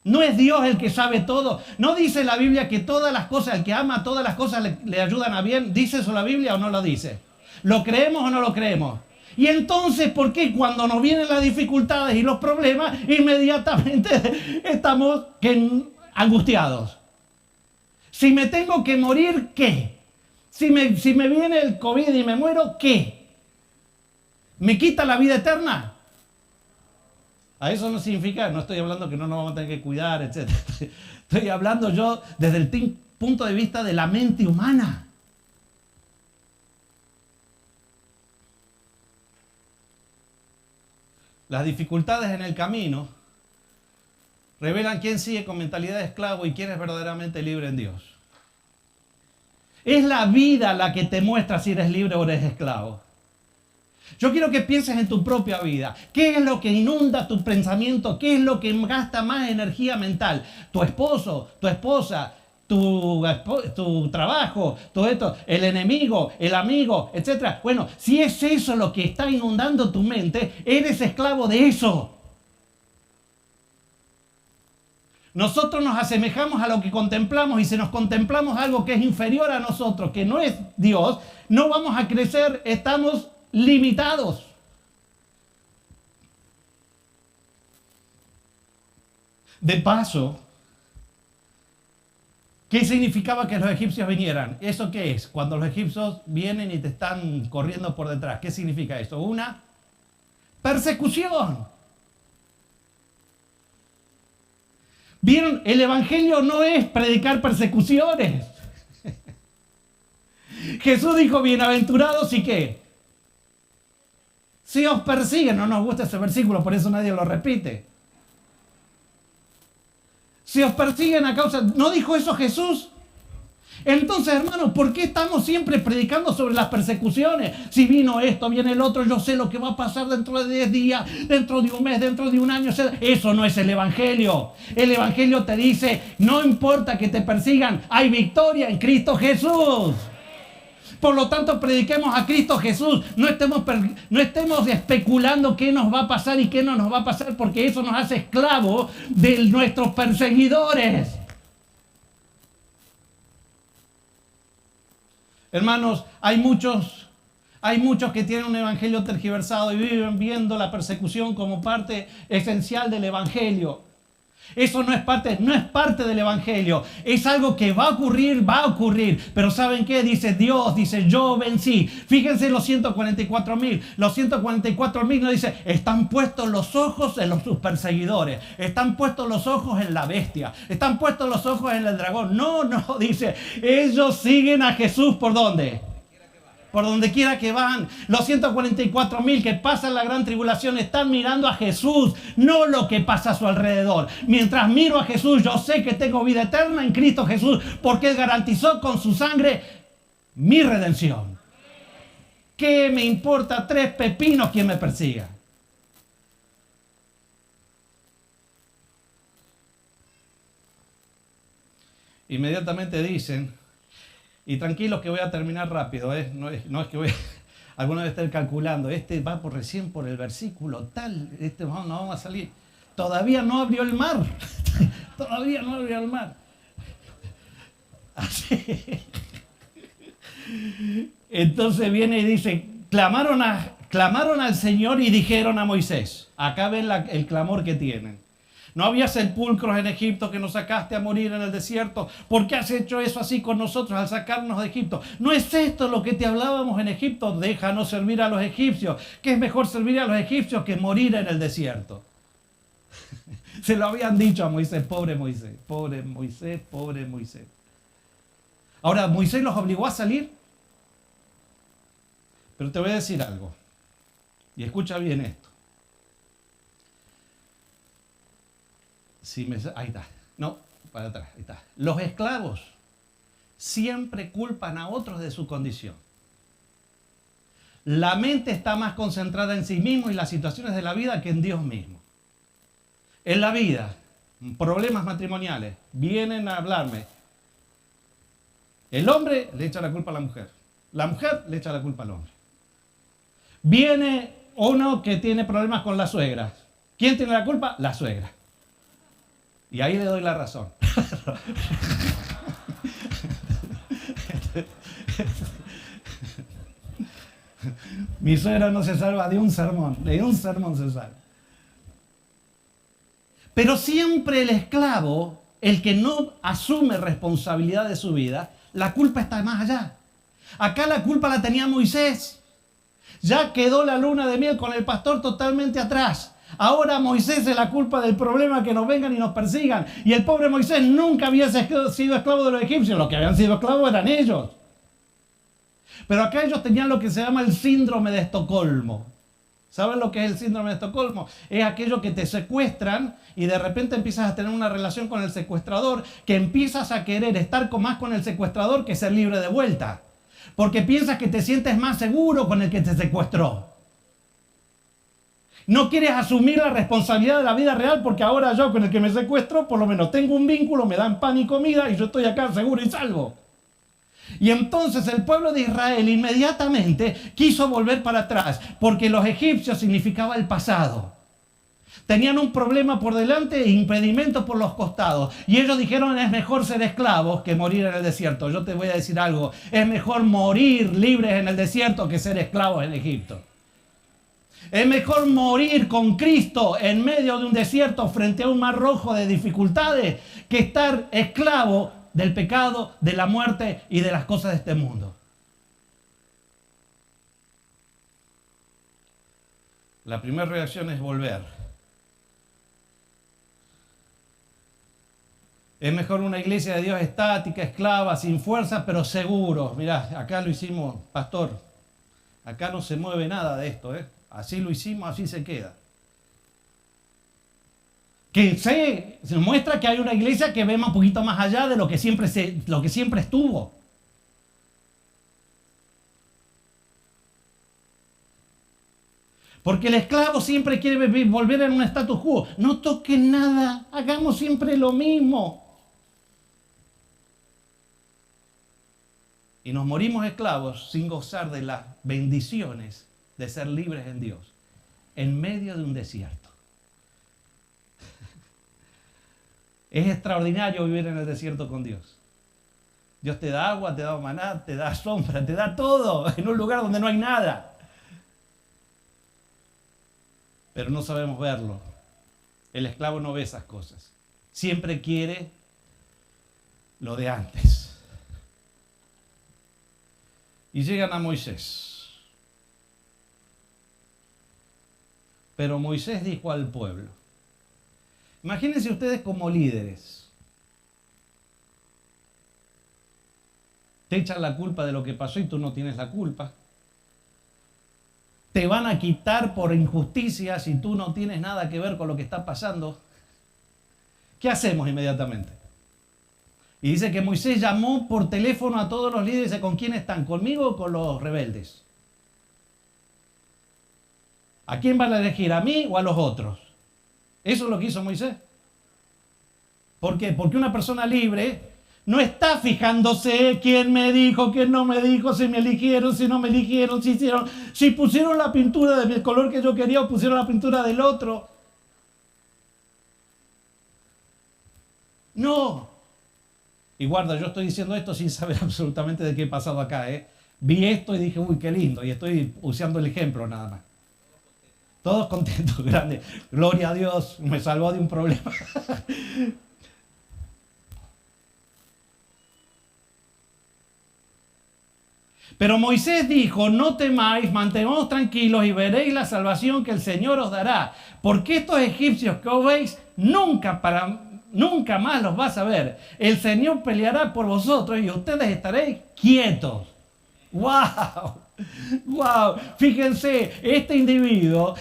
¿No es Dios el que sabe todo? ¿No dice la Biblia que todas las cosas, el que ama, todas las cosas le ayudan a bien? ¿Dice eso la Biblia o no lo dice? ¿Lo creemos o no lo creemos? Y entonces, ¿por qué cuando nos vienen las dificultades y los problemas, inmediatamente estamos angustiados? Si me tengo que morir, ¿qué? Si me viene el COVID y me muero, ¿qué? ¿Me quita la vida eterna? A eso no significa, no estoy hablando que no nos vamos a tener que cuidar, etc. Estoy hablando yo desde el punto de vista de la mente humana. Las dificultades en el camino revelan quién sigue con mentalidad de esclavo y quién es verdaderamente libre en Dios. Es la vida la que te muestra si eres libre o eres esclavo. Yo quiero que pienses en tu propia vida. ¿Qué es lo que inunda tu pensamiento? ¿Qué es lo que gasta más energía mental? ¿Tu esposo, tu esposa, tu trabajo, todo esto, el enemigo, el amigo, etcétera? Bueno, si es eso lo que está inundando tu mente, eres esclavo de eso. Nosotros nos asemejamos a lo que contemplamos y si nos contemplamos algo que es inferior a nosotros, que no es Dios, no vamos a crecer, estamos limitados. De paso, ¿qué significaba que los egipcios vinieran? ¿Eso qué es? Cuando los egipcios vienen y te están corriendo por detrás, ¿qué significa esto? Una persecución. ¿Vieron? El evangelio no es predicar persecuciones. Jesús dijo, bienaventurados y qué. Si os persiguen, no nos gusta ese versículo, por eso nadie lo repite. Si os persiguen a causa... ¿No dijo eso Jesús? Entonces, hermanos, ¿por qué estamos siempre predicando sobre las persecuciones? Si vino esto, viene el otro, yo sé lo que va a pasar dentro de 10 días, dentro de un mes, dentro de un año. Eso no es el evangelio. El evangelio te dice, no importa que te persigan, hay victoria en Cristo Jesús. Por lo tanto, prediquemos a Cristo Jesús. No estemos especulando qué nos va a pasar y qué no nos va a pasar, porque eso nos hace esclavos de nuestros perseguidores. Hermanos, hay muchos que tienen un evangelio tergiversado y viven viendo la persecución como parte esencial del evangelio. Eso no es parte del evangelio. Es algo que va a ocurrir. Pero ¿saben qué? Dice Dios, dice yo vencí. Fíjense los 144,000. Los 144,000 no dice, están puestos los ojos en sus perseguidores. Están puestos los ojos en la bestia. Están puestos los ojos en el dragón. No, dice, ellos siguen a Jesús ¿por dónde? Por donde quiera que van. Los 144,000 que pasan la gran tribulación están mirando a Jesús, no lo que pasa a su alrededor. Mientras miro a Jesús, yo sé que tengo vida eterna en Cristo Jesús, porque Él garantizó con su sangre mi redención. ¿Qué me importa 3 pepinos quien me persiga? Inmediatamente dicen, y tranquilos que voy a terminar rápido, no es que voy alguna vez estar calculando, va recién por el versículo tal, no vamos a salir. Todavía no abrió el mar. Todavía no abrió el mar. Así. Entonces viene y dice, clamaron al Señor y dijeron a Moisés. Acá ven el clamor que tienen. No había sepulcros en Egipto que nos sacaste a morir en el desierto. ¿Por qué has hecho eso así con nosotros al sacarnos de Egipto? ¿No es esto lo que te hablábamos en Egipto? Déjanos servir a los egipcios. ¿Qué es mejor servir a los egipcios que morir en el desierto? Se lo habían dicho a Moisés. Pobre Moisés, pobre Moisés, pobre Moisés. Ahora, ¿Moisés los obligó a salir? Pero te voy a decir algo. Y escucha bien esto. Ahí está. No, para atrás. Ahí está. Los esclavos siempre culpan a otros de su condición. La mente está más concentrada en sí mismo y las situaciones de la vida que en Dios mismo. En la vida, problemas matrimoniales, vienen a hablarme. El hombre le echa la culpa a la mujer le echa la culpa al hombre. Viene uno que tiene problemas con la suegra. ¿Quién tiene la culpa? La suegra. Y ahí le doy la razón. Mi suegra no se salva de un sermón se salva. Pero siempre el esclavo, el que no asume responsabilidad de su vida, la culpa está más allá. Acá la culpa la tenía Moisés. Ya quedó la luna de miel con el pastor totalmente atrás. Ahora Moisés es la culpa del problema, que nos vengan y nos persigan. Y el pobre Moisés nunca había sido esclavo de los egipcios. Los que habían sido esclavos eran ellos. Pero acá ellos tenían lo que se llama el síndrome de Estocolmo. ¿Saben lo que es el síndrome de Estocolmo? Es aquello que te secuestran y de repente empiezas a tener una relación con el secuestrador, que empiezas a querer estar más con el secuestrador que ser libre de vuelta. Porque piensas que te sientes más seguro con el que te secuestró. No quieres asumir la responsabilidad de la vida real, porque ahora yo con el que me secuestro por lo menos tengo un vínculo, me dan pan y comida y yo estoy acá seguro y salvo. Y entonces el pueblo de Israel inmediatamente quiso volver para atrás, porque los egipcios significaba el pasado. Tenían un problema por delante e impedimentos por los costados. Y ellos dijeron, es mejor ser esclavos que morir en el desierto. Yo te voy a decir algo, es mejor morir libres en el desierto que ser esclavos en Egipto. Es mejor morir con Cristo en medio de un desierto frente a un mar rojo de dificultades que estar esclavo del pecado, de la muerte y de las cosas de este mundo. La primera reacción es volver. Es mejor una iglesia de Dios estática, esclava, sin fuerza, pero seguros. Mirá, acá lo hicimos, pastor. Acá no se mueve nada de esto, ¿eh? Así lo hicimos, así se queda. Que se muestra que hay una iglesia que ve un poquito más allá de lo que siempre estuvo. Porque el esclavo siempre quiere volver en un status quo. No toquen nada, hagamos siempre lo mismo. Y nos morimos esclavos sin gozar de las bendiciones de ser libres en Dios, en medio de un desierto. Es extraordinario vivir en el desierto con Dios. Dios te da agua, te da maná, te da sombra, te da todo en un lugar donde no hay nada. Pero no sabemos verlo. El esclavo no ve esas cosas. Siempre quiere lo de antes. Y llegan a Moisés. Pero Moisés dijo al pueblo, imagínense ustedes como líderes. Te echan la culpa de lo que pasó y tú no tienes la culpa. Te van a quitar por injusticia si tú no tienes nada que ver con lo que está pasando. ¿Qué hacemos inmediatamente? Y dice que Moisés llamó por teléfono a todos los líderes y dice, ¿con quién están? ¿Conmigo o con los rebeldes? ¿A quién van a elegir? ¿A mí o a los otros? Eso es lo que hizo Moisés. ¿Por qué? Porque una persona libre no está fijándose quién me dijo, quién no me dijo, si me eligieron, si no me eligieron, si hicieron, si pusieron la pintura del color que yo quería o pusieron la pintura del otro. No. Y guarda, yo estoy diciendo esto sin saber absolutamente de qué he pasado acá, ¿eh? Vi esto y dije, uy, qué lindo, y estoy usando el ejemplo nada más. Todos contentos, grande. Gloria a Dios, me salvó de un problema. Pero Moisés dijo, no temáis, mantengamos tranquilos y veréis la salvación que el Señor os dará. Porque estos egipcios que os veis, nunca más los vas a ver. El Señor peleará por vosotros y ustedes estaréis quietos. ¡Wow! ¡Wow! Fíjense, este individuo,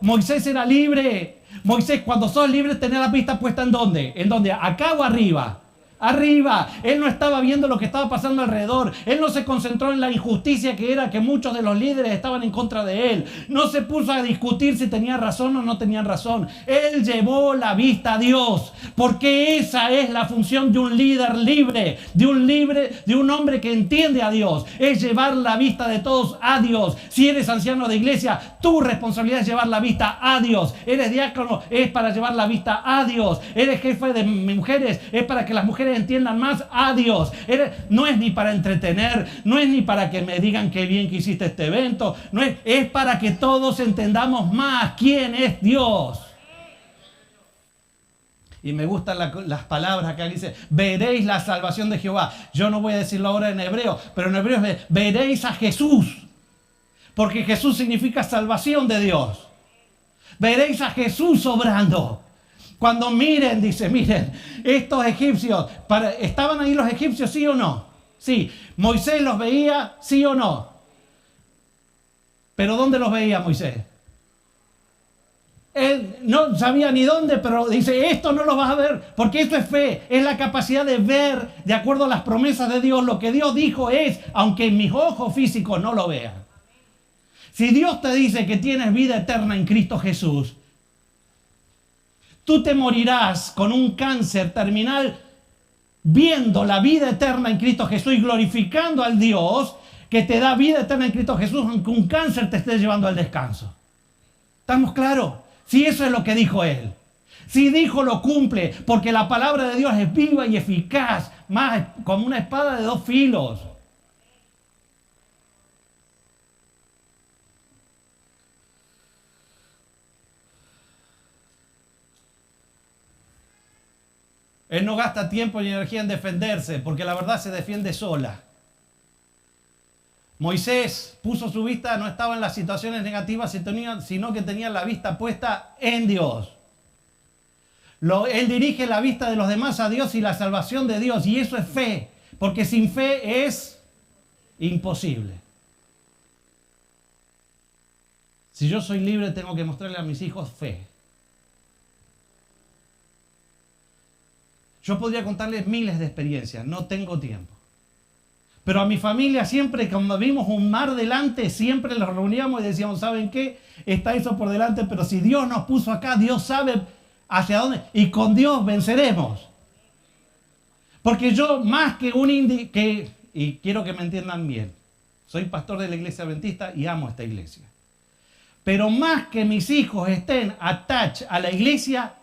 Moisés era libre. Moisés, cuando sos libre, tenés la vista puesta ¿en dónde? ¿En dónde? ¿Acá o arriba? arriba. Él no estaba viendo lo que estaba pasando alrededor. Él no se concentró en la injusticia que era que muchos de los líderes estaban en contra de él. No se puso a discutir si tenía razón o no tenían razón. Él llevó la vista a Dios, porque esa es la función de un líder libre, de un hombre que entiende a Dios. Es llevar la vista de todos a Dios. Si eres anciano de iglesia, tu responsabilidad es llevar la vista a Dios. Eres diácono, es para llevar la vista a Dios. Eres jefe de mujeres, es para que las mujeres entiendan más a Dios. No es ni para entretener, no es ni para que me digan qué bien que hiciste este evento, es para que todos entendamos más quién es Dios. Y me gustan las palabras que dice, veréis la salvación de Jehová. Yo no voy a decirlo ahora en hebreo, pero en hebreo es veréis a Jesús. Porque Jesús significa salvación de Dios. Veréis a Jesús obrando. Cuando miren, dice, miren, estos egipcios, ¿estaban ahí los egipcios, sí o no? Sí. ¿Moisés los veía, sí o no? ¿Pero dónde los veía Moisés? Él no sabía ni dónde, pero dice, esto no lo vas a ver, porque esto es fe, es la capacidad de ver, de acuerdo a las promesas de Dios, lo que Dios dijo es, aunque mis ojos físicos no lo vean. Si Dios te dice que tienes vida eterna en Cristo Jesús, tú te morirás con un cáncer terminal viendo la vida eterna en Cristo Jesús y glorificando al Dios que te da vida eterna en Cristo Jesús, aunque un cáncer te esté llevando al descanso. ¿Estamos claros? Si eso es lo que dijo Él. Si dijo, lo cumple, porque la palabra de Dios es viva y eficaz, más como una espada de dos filos. Él no gasta tiempo ni energía en defenderse, porque la verdad se defiende sola. Moisés puso su vista, no estaba en las situaciones negativas, sino que tenía la vista puesta en Dios. Él dirige la vista de los demás a Dios y la salvación de Dios, y eso es fe, porque sin fe es imposible. Si yo soy libre, tengo que mostrarle a mis hijos fe. Yo podría contarles miles de experiencias, no tengo tiempo. Pero a mi familia siempre, cuando vimos un mar delante, siempre los reuníamos y decíamos, ¿saben qué? Está eso por delante, pero si Dios nos puso acá, Dios sabe hacia dónde, y con Dios venceremos. Porque yo, más que y quiero que me entiendan bien, soy pastor de la iglesia adventista y amo esta iglesia. Pero más que mis hijos estén attached a la iglesia,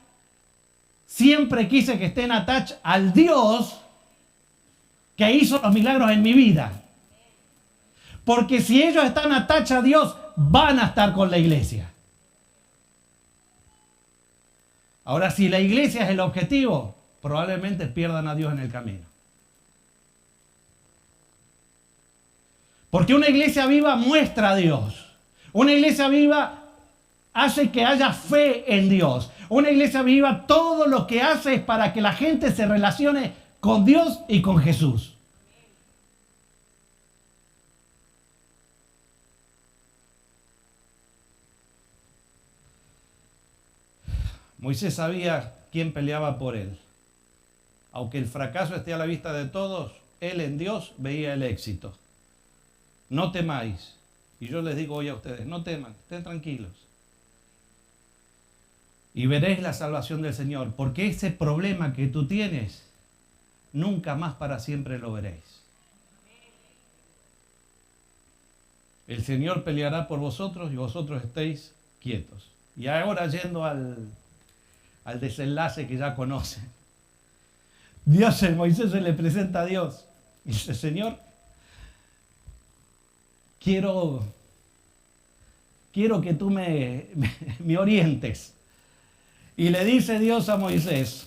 siempre quise que estén attached al Dios que hizo los milagros en mi vida. Porque si ellos están attached a Dios, van a estar con la iglesia. Ahora, si la iglesia es el objetivo, probablemente pierdan a Dios en el camino. Porque una iglesia viva muestra a Dios. Una iglesia viva hace que haya fe en Dios. Una iglesia viva todo lo que hace es para que la gente se relacione con Dios y con Jesús. Moisés sabía quién peleaba por él. Aunque el fracaso esté a la vista de todos, él en Dios veía el éxito. No temáis. Y yo les digo hoy a ustedes, no teman, estén tranquilos. Y veréis la salvación del Señor, porque ese problema que tú tienes, nunca más para siempre lo veréis. El Señor peleará por vosotros y vosotros estéis quietos. Y ahora yendo al desenlace que ya conocen. Moisés se le presenta a Dios y dice, Señor, quiero que tú me orientes. Y le dice Dios a Moisés,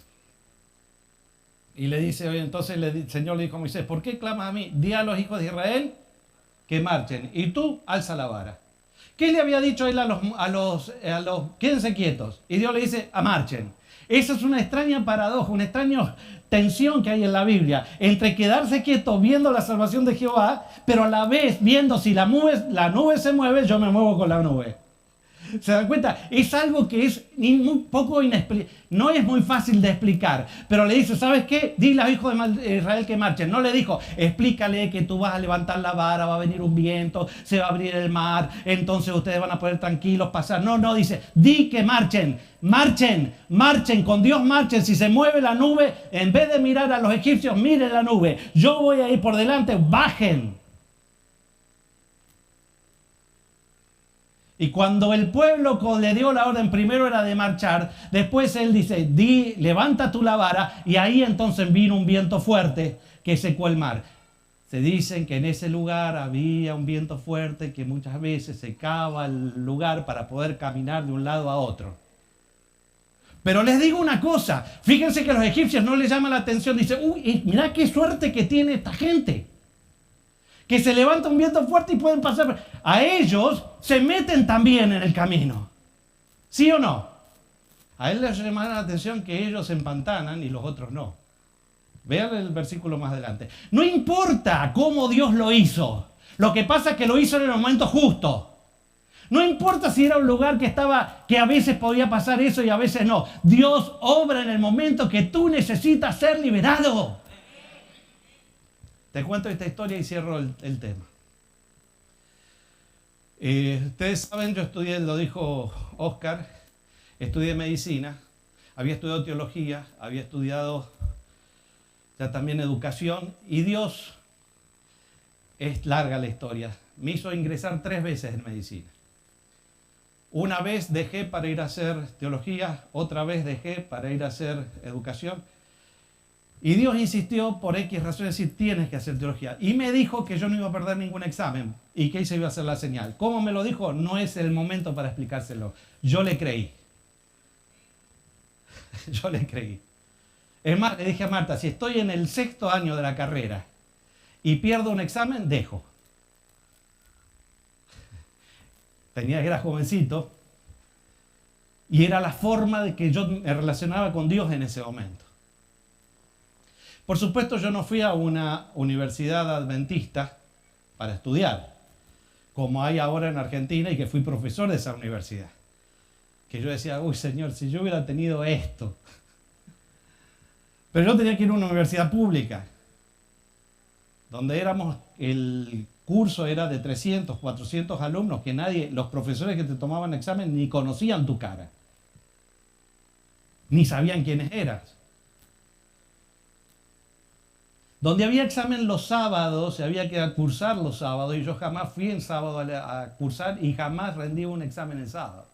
y le dice, oye, entonces el Señor le dijo a Moisés, ¿por qué clamas a mí? Di a los hijos de Israel que marchen, y tú alza la vara. ¿Qué le había dicho él a los quédense quietos? Y Dios le dice, marchen. Esa es una extraña paradoja, una extraña tensión que hay en la Biblia, entre quedarse quieto viendo la salvación de Jehová, pero a la vez viendo si la nube se mueve, yo me muevo con la nube. ¿Se dan cuenta? Es algo que es muy poco no es muy fácil de explicar. Pero le dice, ¿sabes qué? Dile a los hijos de Israel que marchen. No le dijo, explícale que tú vas a levantar la vara, va a venir un viento, se va a abrir el mar, entonces ustedes van a poder tranquilos pasar. No, dice, di que marchen, con Dios marchen. Si se mueve la nube, en vez de mirar a los egipcios, miren la nube. Yo voy a ir por delante, bajen. Y cuando el pueblo le dio la orden, primero era de marchar, después él dice, levanta tú la vara, y ahí entonces vino un viento fuerte que secó el mar. Se dicen que en ese lugar había un viento fuerte que muchas veces secaba el lugar para poder caminar de un lado a otro. Pero les digo una cosa, fíjense que a los egipcios no les llama la atención, dicen, uy, mirá qué suerte que tiene esta gente. Que se levanta un viento fuerte y pueden pasar. A ellos se meten también en el camino. ¿Sí o no? A él les llama la atención que ellos se empantanan y los otros no. Vean el versículo más adelante. No importa cómo Dios lo hizo. Lo que pasa es que lo hizo en el momento justo. No importa si era un lugar que a veces podía pasar eso y a veces no. Dios obra en el momento que tú necesitas ser liberado. Te cuento esta historia y cierro el tema. Ustedes saben, yo estudié, lo dijo Oscar, estudié medicina, había estudiado teología, había estudiado ya también educación, y Dios, es larga la historia, me hizo ingresar 3 veces en medicina. Una vez dejé para ir a hacer teología, otra vez dejé para ir a hacer educación. Y Dios insistió por X razón, decir, tienes que hacer teología. Y me dijo que yo no iba a perder ningún examen y que se iba a hacer la señal. ¿Cómo me lo dijo? No es el momento para explicárselo. Yo le creí. Yo le creí. Es más, le dije a Marta, si estoy en el 6º año de la carrera y pierdo un examen, dejo. Era jovencito y era la forma de que yo me relacionaba con Dios en ese momento. Por supuesto, yo no fui a una universidad adventista para estudiar, como hay ahora en Argentina, y que fui profesor de esa universidad. Que yo decía, uy, Señor, si yo hubiera tenido esto. Pero yo tenía que ir a una universidad pública, donde el curso era de 300, 400 alumnos, que los profesores que te tomaban examen ni conocían tu cara, ni sabían quiénes eras. Donde había examen los sábados, se había que cursar los sábados, y yo jamás fui en sábado a cursar y jamás rendí un examen en sábado.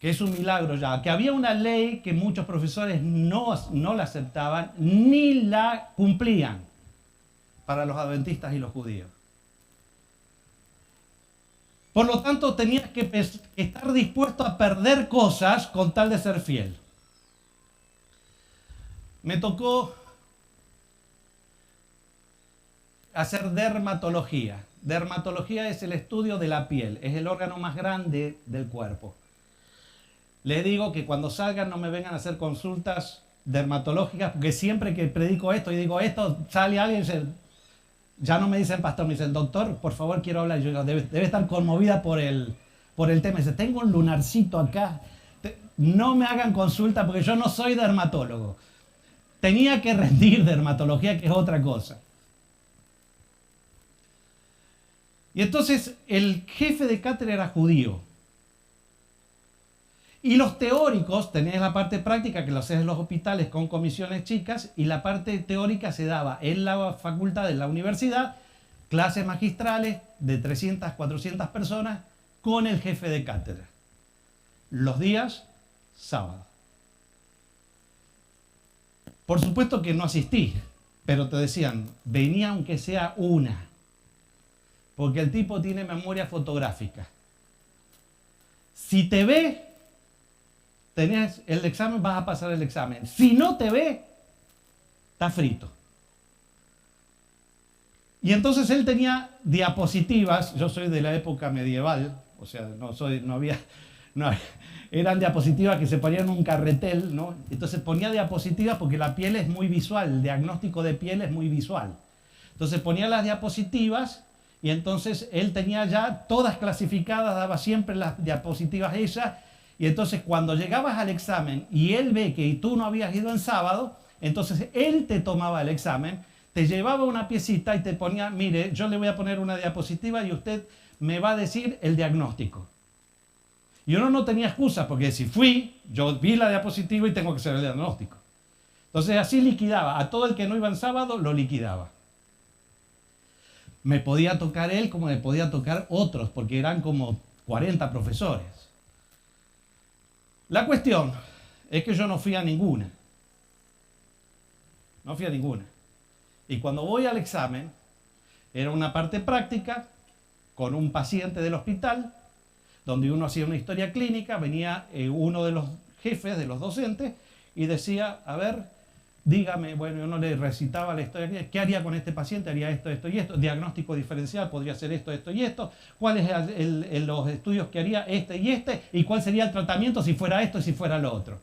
Que es un milagro ya. Que había una ley que muchos profesores no la aceptaban ni la cumplían para los adventistas y los judíos. Por lo tanto, tenías que estar dispuesto a perder cosas con tal de ser fiel. Me tocó hacer dermatología. Dermatología es el estudio de la piel, es el órgano más grande del cuerpo. Les digo que cuando salgan no me vengan a hacer consultas dermatológicas, porque siempre que predico esto y digo esto, sale alguien, ya no me dicen pastor, me dicen doctor, por favor quiero hablar. Yo digo, debe estar conmovida por el tema. Dice, tengo un lunarcito acá. No me hagan consulta porque yo no soy dermatólogo. Tenía que rendir dermatología, que es otra cosa. Y entonces el jefe de cátedra era judío. Y los teóricos, tenías la parte práctica que lo hacías en los hospitales con comisiones chicas, y la parte teórica se daba en la facultad, en la universidad, clases magistrales de 300, 400 personas con el jefe de cátedra. Los días sábado. Por supuesto que no asistí, pero te decían, venía aunque sea una. Porque el tipo tiene memoria fotográfica. Si te ve, tenés el examen, vas a pasar el examen. Si no te ve, está frito. Y entonces él tenía diapositivas. Yo soy de la época medieval, o sea, eran diapositivas que se ponían en un carretel, ¿no? Entonces ponía diapositivas porque la piel es muy visual, el diagnóstico de piel es muy visual. Entonces ponía las diapositivas Y entonces él tenía ya todas clasificadas, daba siempre las diapositivas esas. Y entonces cuando llegabas al examen y él ve que tú no habías ido en sábado, entonces él te tomaba el examen, te llevaba una piecita y te ponía, mire, yo le voy a poner una diapositiva y usted me va a decir el diagnóstico. Y uno no tenía excusa, porque si fui, yo vi la diapositiva y tengo que hacer el diagnóstico. Entonces así liquidaba. A todo el que no iba en sábado, lo liquidaba. Me podía tocar él como me podía tocar otros, porque eran como 40 profesores. La cuestión es que yo no fui a ninguna. No fui a ninguna. Y cuando voy al examen, era una parte práctica con un paciente del hospital, donde uno hacía una historia clínica, venía uno de los jefes, de los docentes, y decía, a ver, dígame, bueno, uno le recitaba la historia clínica, ¿qué haría con este paciente? Haría esto, esto y esto, diagnóstico diferencial, podría ser esto, esto y esto, cuáles los estudios que haría este y cuál sería el tratamiento si fuera esto y si fuera lo otro.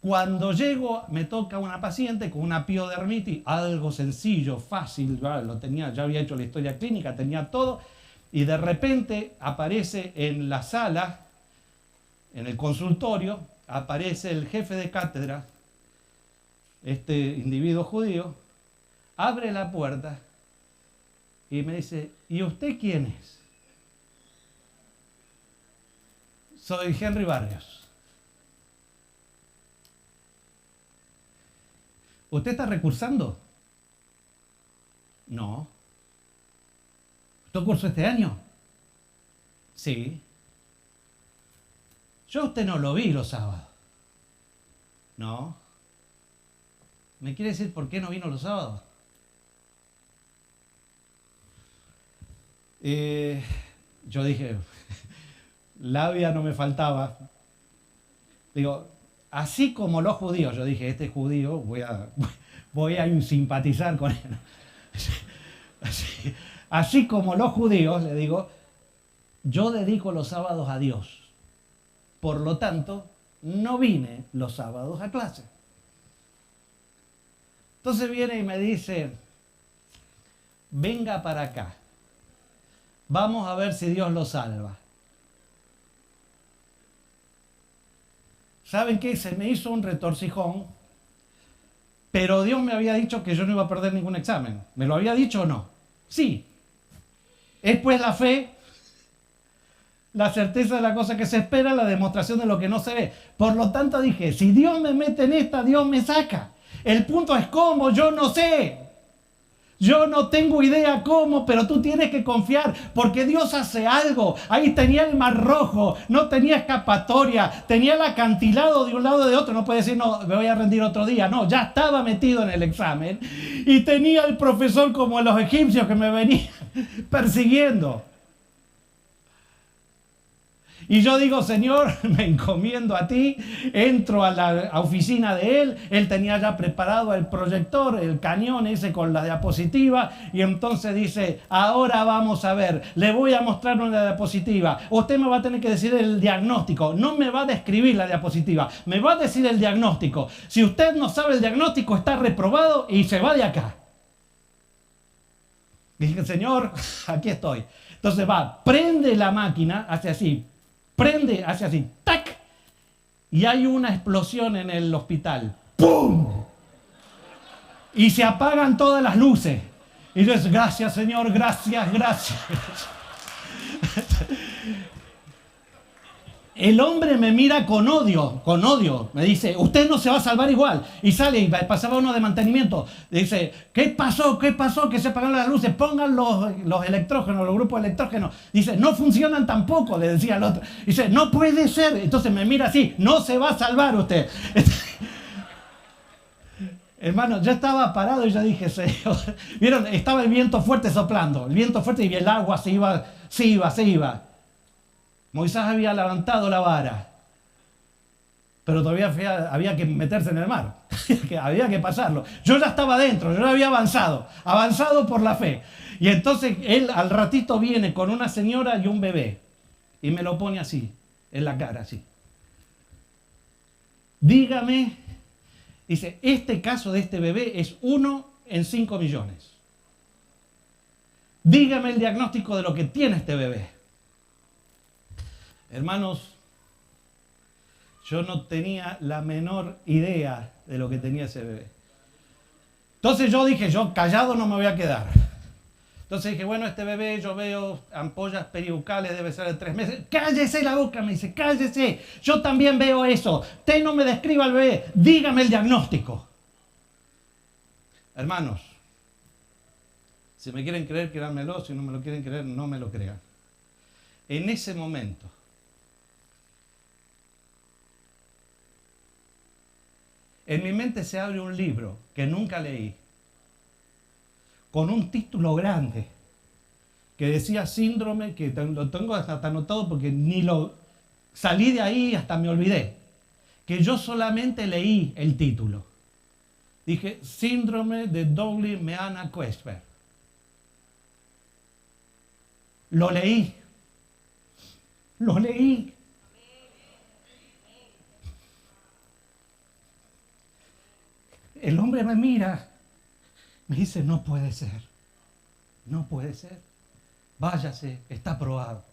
Cuando llego, me toca una paciente con una piodermitis, algo sencillo, fácil, lo tenía, ya había hecho la historia clínica, tenía todo, y de repente aparece en la sala, en el consultorio, aparece el jefe de cátedra, este individuo judío, abre la puerta y me dice, ¿y usted quién es? Soy Henry Barrios. ¿Usted está recursando? No. ¿Usted cursó este año? Sí. Yo a usted no lo vi los sábados. No. ¿Me quiere decir por qué no vino los sábados? Yo dije, labia no me faltaba. Digo, así como los judíos, yo dije, este judío, voy a simpatizar con él. Así como los judíos, le digo, yo dedico los sábados a Dios. Por lo tanto, no vine los sábados a clase. Entonces viene y me dice, venga para acá. Vamos a ver si Dios lo salva. ¿Saben qué? Se me hizo un retorcijón, pero Dios me había dicho que yo no iba a perder ningún examen. ¿Me lo había dicho o no? Sí. Es pues la fe, la certeza de la cosa que se espera, la demostración de lo que no se ve. Por lo tanto dije, si Dios me mete en esta, Dios me saca. El punto es cómo, yo no sé. Yo no tengo idea cómo, pero tú tienes que confiar, porque Dios hace algo. Ahí tenía el Mar Rojo, no tenía escapatoria, tenía el acantilado de un lado y de otro. No puede decir, no, me voy a rendir otro día. No, ya estaba metido en el examen. Y tenía el profesor como los egipcios que me venían persiguiendo. Y yo digo, Señor, me encomiendo a ti, entro a la oficina de él tenía ya preparado el proyector, el cañón ese con la diapositiva, y entonces dice, ahora vamos a ver, le voy a mostrar una diapositiva, usted me va a tener que decir el diagnóstico, no me va a describir la diapositiva, me va a decir el diagnóstico. Si usted no sabe el diagnóstico, está reprobado y se va de acá. Dije, Señor, aquí estoy. Entonces va, prende la máquina, hace así, prende, hace así, ¡tac! Y hay una explosión en el hospital. ¡Pum! Y se apagan todas las luces. Y yo digo, gracias, Señor, gracias, gracias. El hombre me mira con odio. Me dice, usted no se va a salvar igual. Y sale y pasaba uno de mantenimiento. Dice, ¿qué pasó? Que se apagaron las luces. Pongan los electrógenos, los grupos de electrógenos. Dice, no funcionan tampoco, le decía al otro. Dice, no puede ser. Entonces me mira así, no se va a salvar usted. Hermano, yo estaba parado y yo dije, Señor, vieron, estaba el viento fuerte soplando. El viento fuerte y el agua se iba. Moisés había levantado la vara, pero todavía había que meterse en el mar, había que pasarlo. Yo ya estaba dentro, yo ya había avanzado por la fe. Y entonces él al ratito viene con una señora y un bebé, y me lo pone así, en la cara, así. Dígame, dice, este caso de este bebé es 1 en 5 millones. dígame el diagnóstico de lo que tiene este bebé. Hermanos, yo no tenía la menor idea de lo que tenía ese bebé. Entonces yo dije, yo callado no me voy a quedar. Entonces dije, bueno, este bebé yo veo ampollas periucales, debe ser de 3 meses. Cállese la boca, me dice, cállese. Yo también veo eso. Usted no me describa al bebé, dígame el diagnóstico. Hermanos, si me quieren creer, créanmelo. Si no me lo quieren creer, no me lo crean. En ese momento, en mi mente se abre un libro que nunca leí, con un título grande, que decía síndrome, que lo tengo hasta anotado porque ni lo salí de ahí, hasta me olvidé, que yo solamente leí el título. Dije, síndrome de Dowling-Meana-Queensberry. Lo leí. Lo leí. El hombre me mira, me dice, no puede ser, no puede ser. Váyase, está aprobado.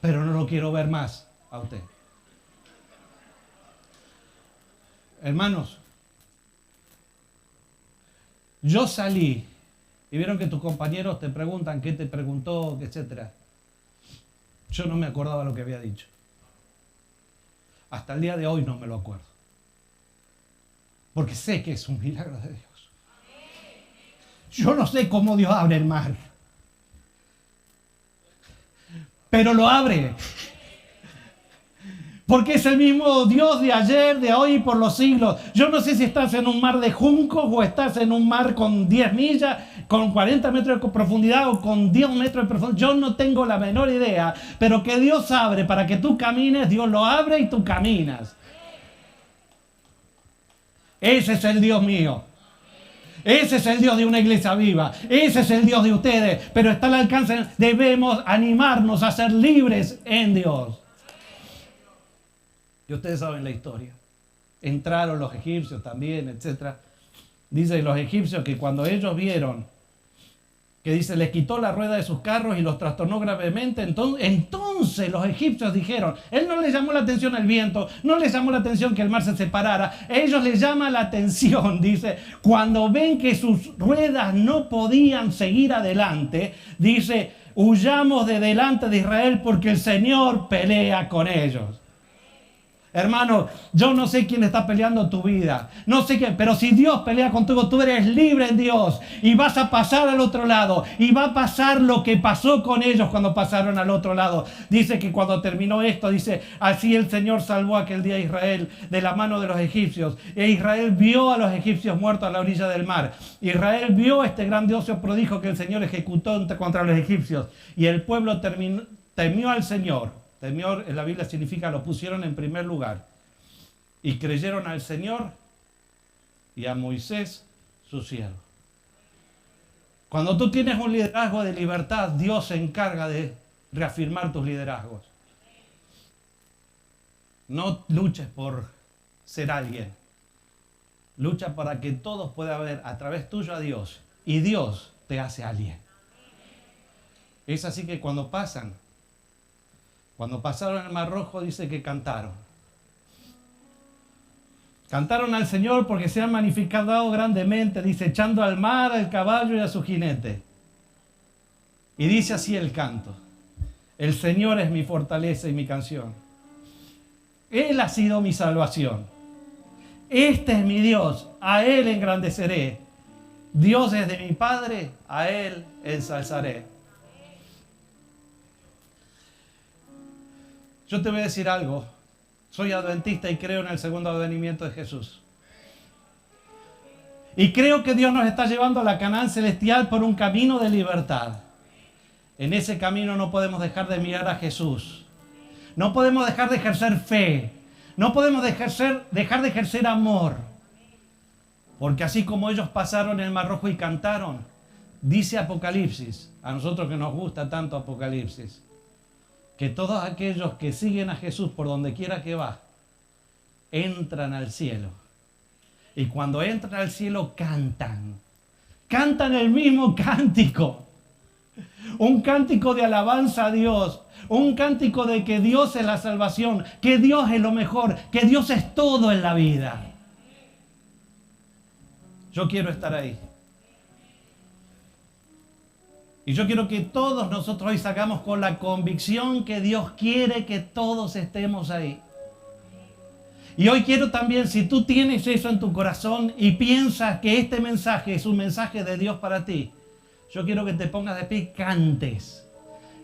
Pero no lo quiero ver más a usted. Hermanos, yo salí y vieron que tus compañeros te preguntan qué te preguntó, etcétera. Yo no me acordaba lo que había dicho. Hasta el día de hoy no me lo acuerdo. Porque sé que es un milagro de Dios. Yo no sé cómo Dios abre el mar, pero lo abre. Porque es el mismo Dios de ayer, de hoy y por los siglos. Yo no sé si estás en un mar de juncos o estás en un mar con 10 millas, con 40 metros de profundidad o con 10 metros de profundidad. Yo no tengo la menor idea, pero que Dios abre para que tú camines, Dios lo abre y tú caminas. Ese es el Dios mío. Ese es el Dios de una iglesia viva. Ese es el Dios de ustedes. Pero está al alcance. Debemos animarnos a ser libres en Dios. Y ustedes saben la historia. Entraron los egipcios también, etc. Dice los egipcios que cuando ellos vieron, que dice, les quitó la rueda de sus carros y los trastornó gravemente. Entonces los egipcios dijeron, él no les llamó la atención el viento, no les llamó la atención que el mar se separara. A ellos les llama la atención, dice, cuando ven que sus ruedas no podían seguir adelante, dice, huyamos de delante de Israel porque el Señor pelea con ellos. Hermano, yo no sé quién está peleando tu vida, no sé quién, pero si Dios pelea contigo, tú eres libre en Dios y vas a pasar al otro lado y va a pasar lo que pasó con ellos cuando pasaron al otro lado. Dice que cuando terminó esto, dice, así el Señor salvó aquel día a Israel de la mano de los egipcios. E Israel vio a los egipcios muertos a la orilla del mar. Israel vio este grandioso prodigio que el Señor ejecutó contra los egipcios y el pueblo temió al Señor. Temió en la Biblia significa lo pusieron en primer lugar. Y creyeron al Señor y a Moisés, su siervo. Cuando tú tienes un liderazgo de libertad, Dios se encarga de reafirmar tus liderazgos. No luches por ser alguien. Lucha para que todos puedan ver a través tuyo a Dios. Y Dios te hace alguien. Es así que cuando pasaron el Mar Rojo, dice que cantaron. Cantaron al Señor porque se han manifestado grandemente, dice, echando al mar, al caballo y a su jinete. Y dice así el canto. El Señor es mi fortaleza y mi canción. Él ha sido mi salvación. Este es mi Dios, a Él engrandeceré. Dios es de mi Padre, a Él ensalzaré. Yo te voy a decir algo. Soy adventista y creo en el segundo advenimiento de Jesús. Y creo que Dios nos está llevando a la Canaán celestial por un camino de libertad. En ese camino no podemos dejar de mirar a Jesús. No podemos dejar de ejercer fe. No podemos dejar de ejercer amor. Porque así como ellos pasaron el Mar Rojo y cantaron, dice Apocalipsis, a nosotros que nos gusta tanto Apocalipsis, que todos aquellos que siguen a Jesús por donde quiera que va, entran al cielo. Y cuando entran al cielo cantan. Cantan el mismo cántico. Un cántico de alabanza a Dios. Un cántico de que Dios es la salvación, que Dios es lo mejor, que Dios es todo en la vida. Yo quiero estar ahí. Y yo quiero que todos nosotros hoy salgamos con la convicción que Dios quiere que todos estemos ahí. Y hoy quiero también, si tú tienes eso en tu corazón y piensas que este mensaje es un mensaje de Dios para ti, yo quiero que te pongas de pie y cantes.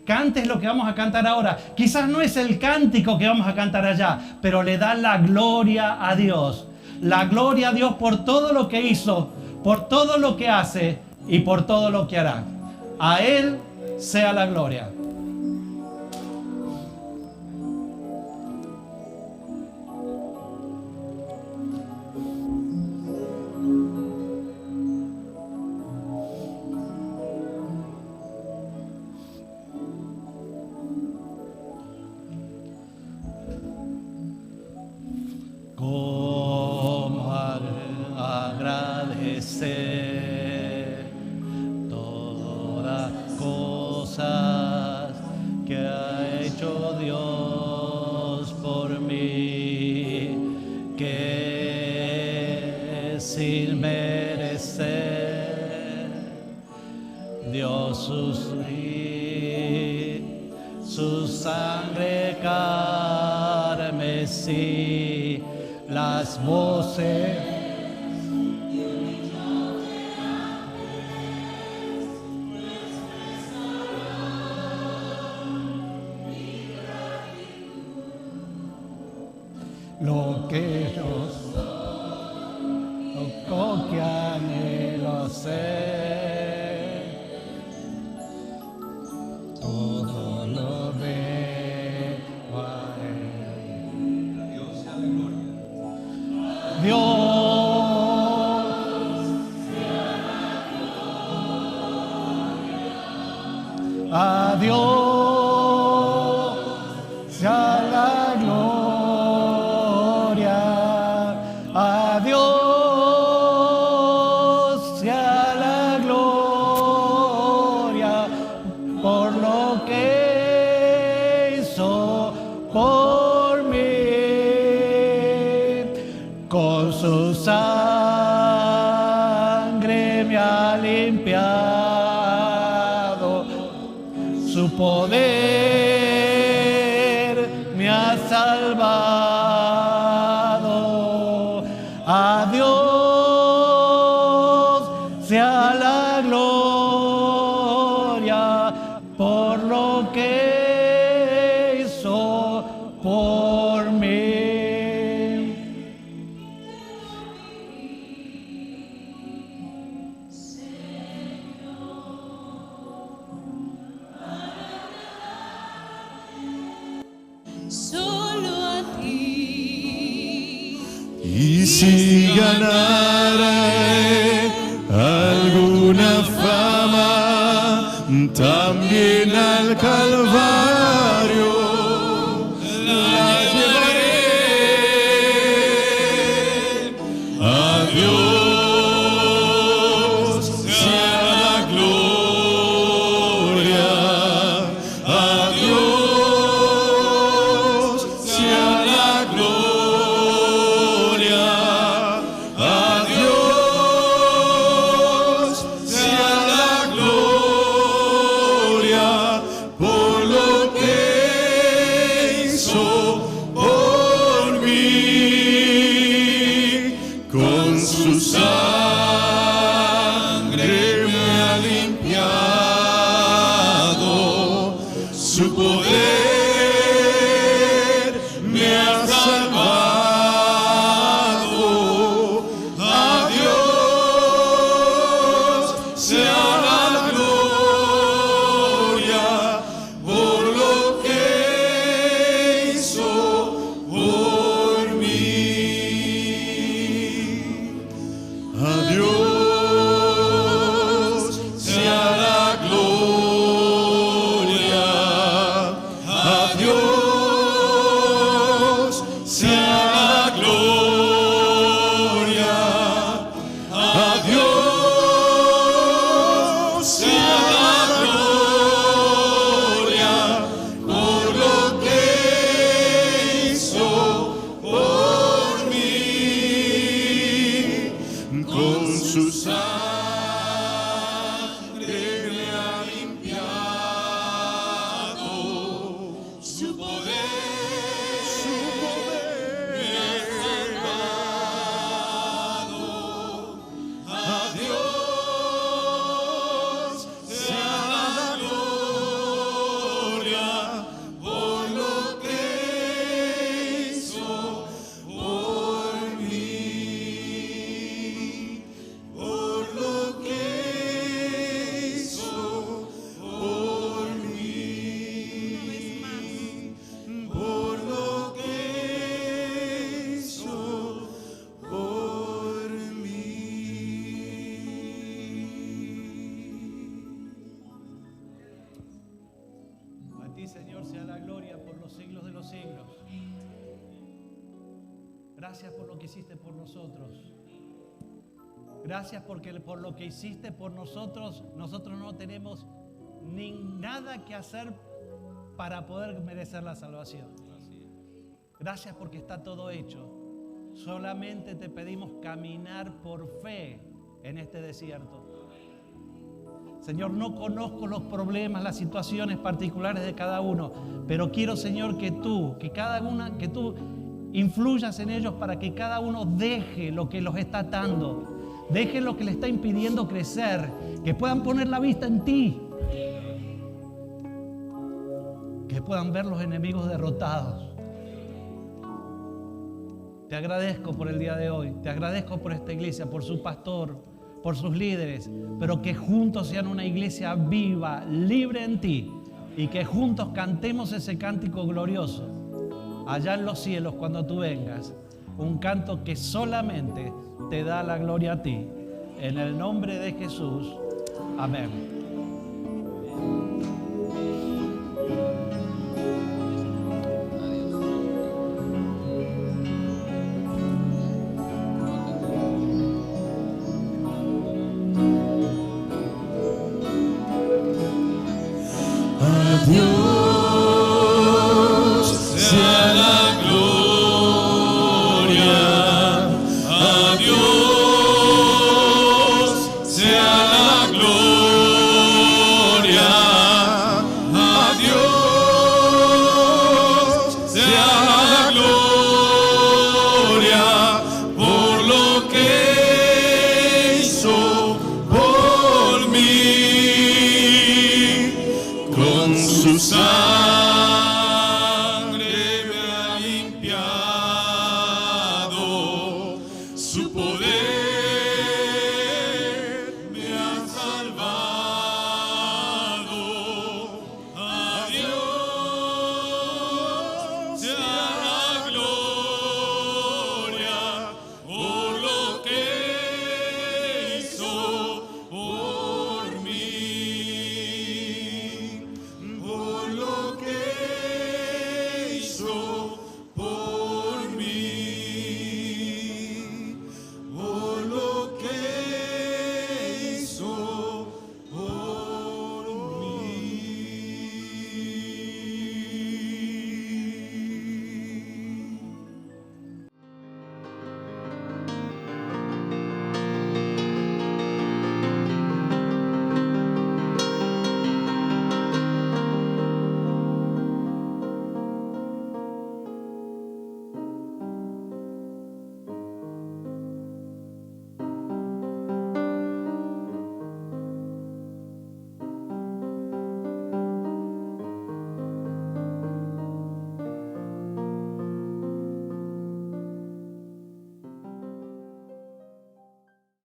Cantes lo que vamos a cantar ahora. Quizás no es el cántico que vamos a cantar allá, pero le da la gloria a Dios. La gloria a Dios por todo lo que hizo, por todo lo que hace y por todo lo que hará. A Él sea la gloria. ¿Cómo agradecer todas cosas que ha hecho Dios por mí, que sin merecer dio su sangre carmesí, las voces lo que yo lo que anhelo ser, todo lo debo a Él. Dios sea la gloria. Dios a Dios sea la gloria, a Dios sea la gloria por lo que hizo por mí. Con su sangre me ha limpiado, su poder me ha salvado. A Dios sea la gloria por lo que hizo por mí. Solo a ti. Y si ganara alguna fama, también al Calvario la llevaré. A Dios sea la gloria, a Dios sea la gloria, a Dios sea la gloria por lo que hizo por mí. Con su sangre me ha limpiado, su poder me ha salvado. A Dios sea la gloria por lo que hizo por mí. A Dios sea la gloria, a Dios Gracias por lo que hiciste por nosotros. Gracias porque por lo que hiciste por nosotros, nosotros no tenemos ni nada que hacer para poder merecer la salvación. Gracias porque está todo hecho. Solamente te pedimos caminar por fe en este desierto. Señor, no conozco los problemas, las situaciones particulares de cada uno, pero quiero, Señor, que tú influyas en ellos para que cada uno deje lo que los está atando, deje lo que le está impidiendo crecer, que puedan poner la vista en ti, que puedan ver los enemigos derrotados. Te agradezco por el día de hoy, te agradezco por esta iglesia, por su pastor, por sus líderes, pero que juntos sean una iglesia viva, libre en ti, y que juntos cantemos ese cántico glorioso allá en los cielos cuando tú vengas, un canto que solamente te da la gloria a ti. En el nombre de Jesús, amén. Adiós.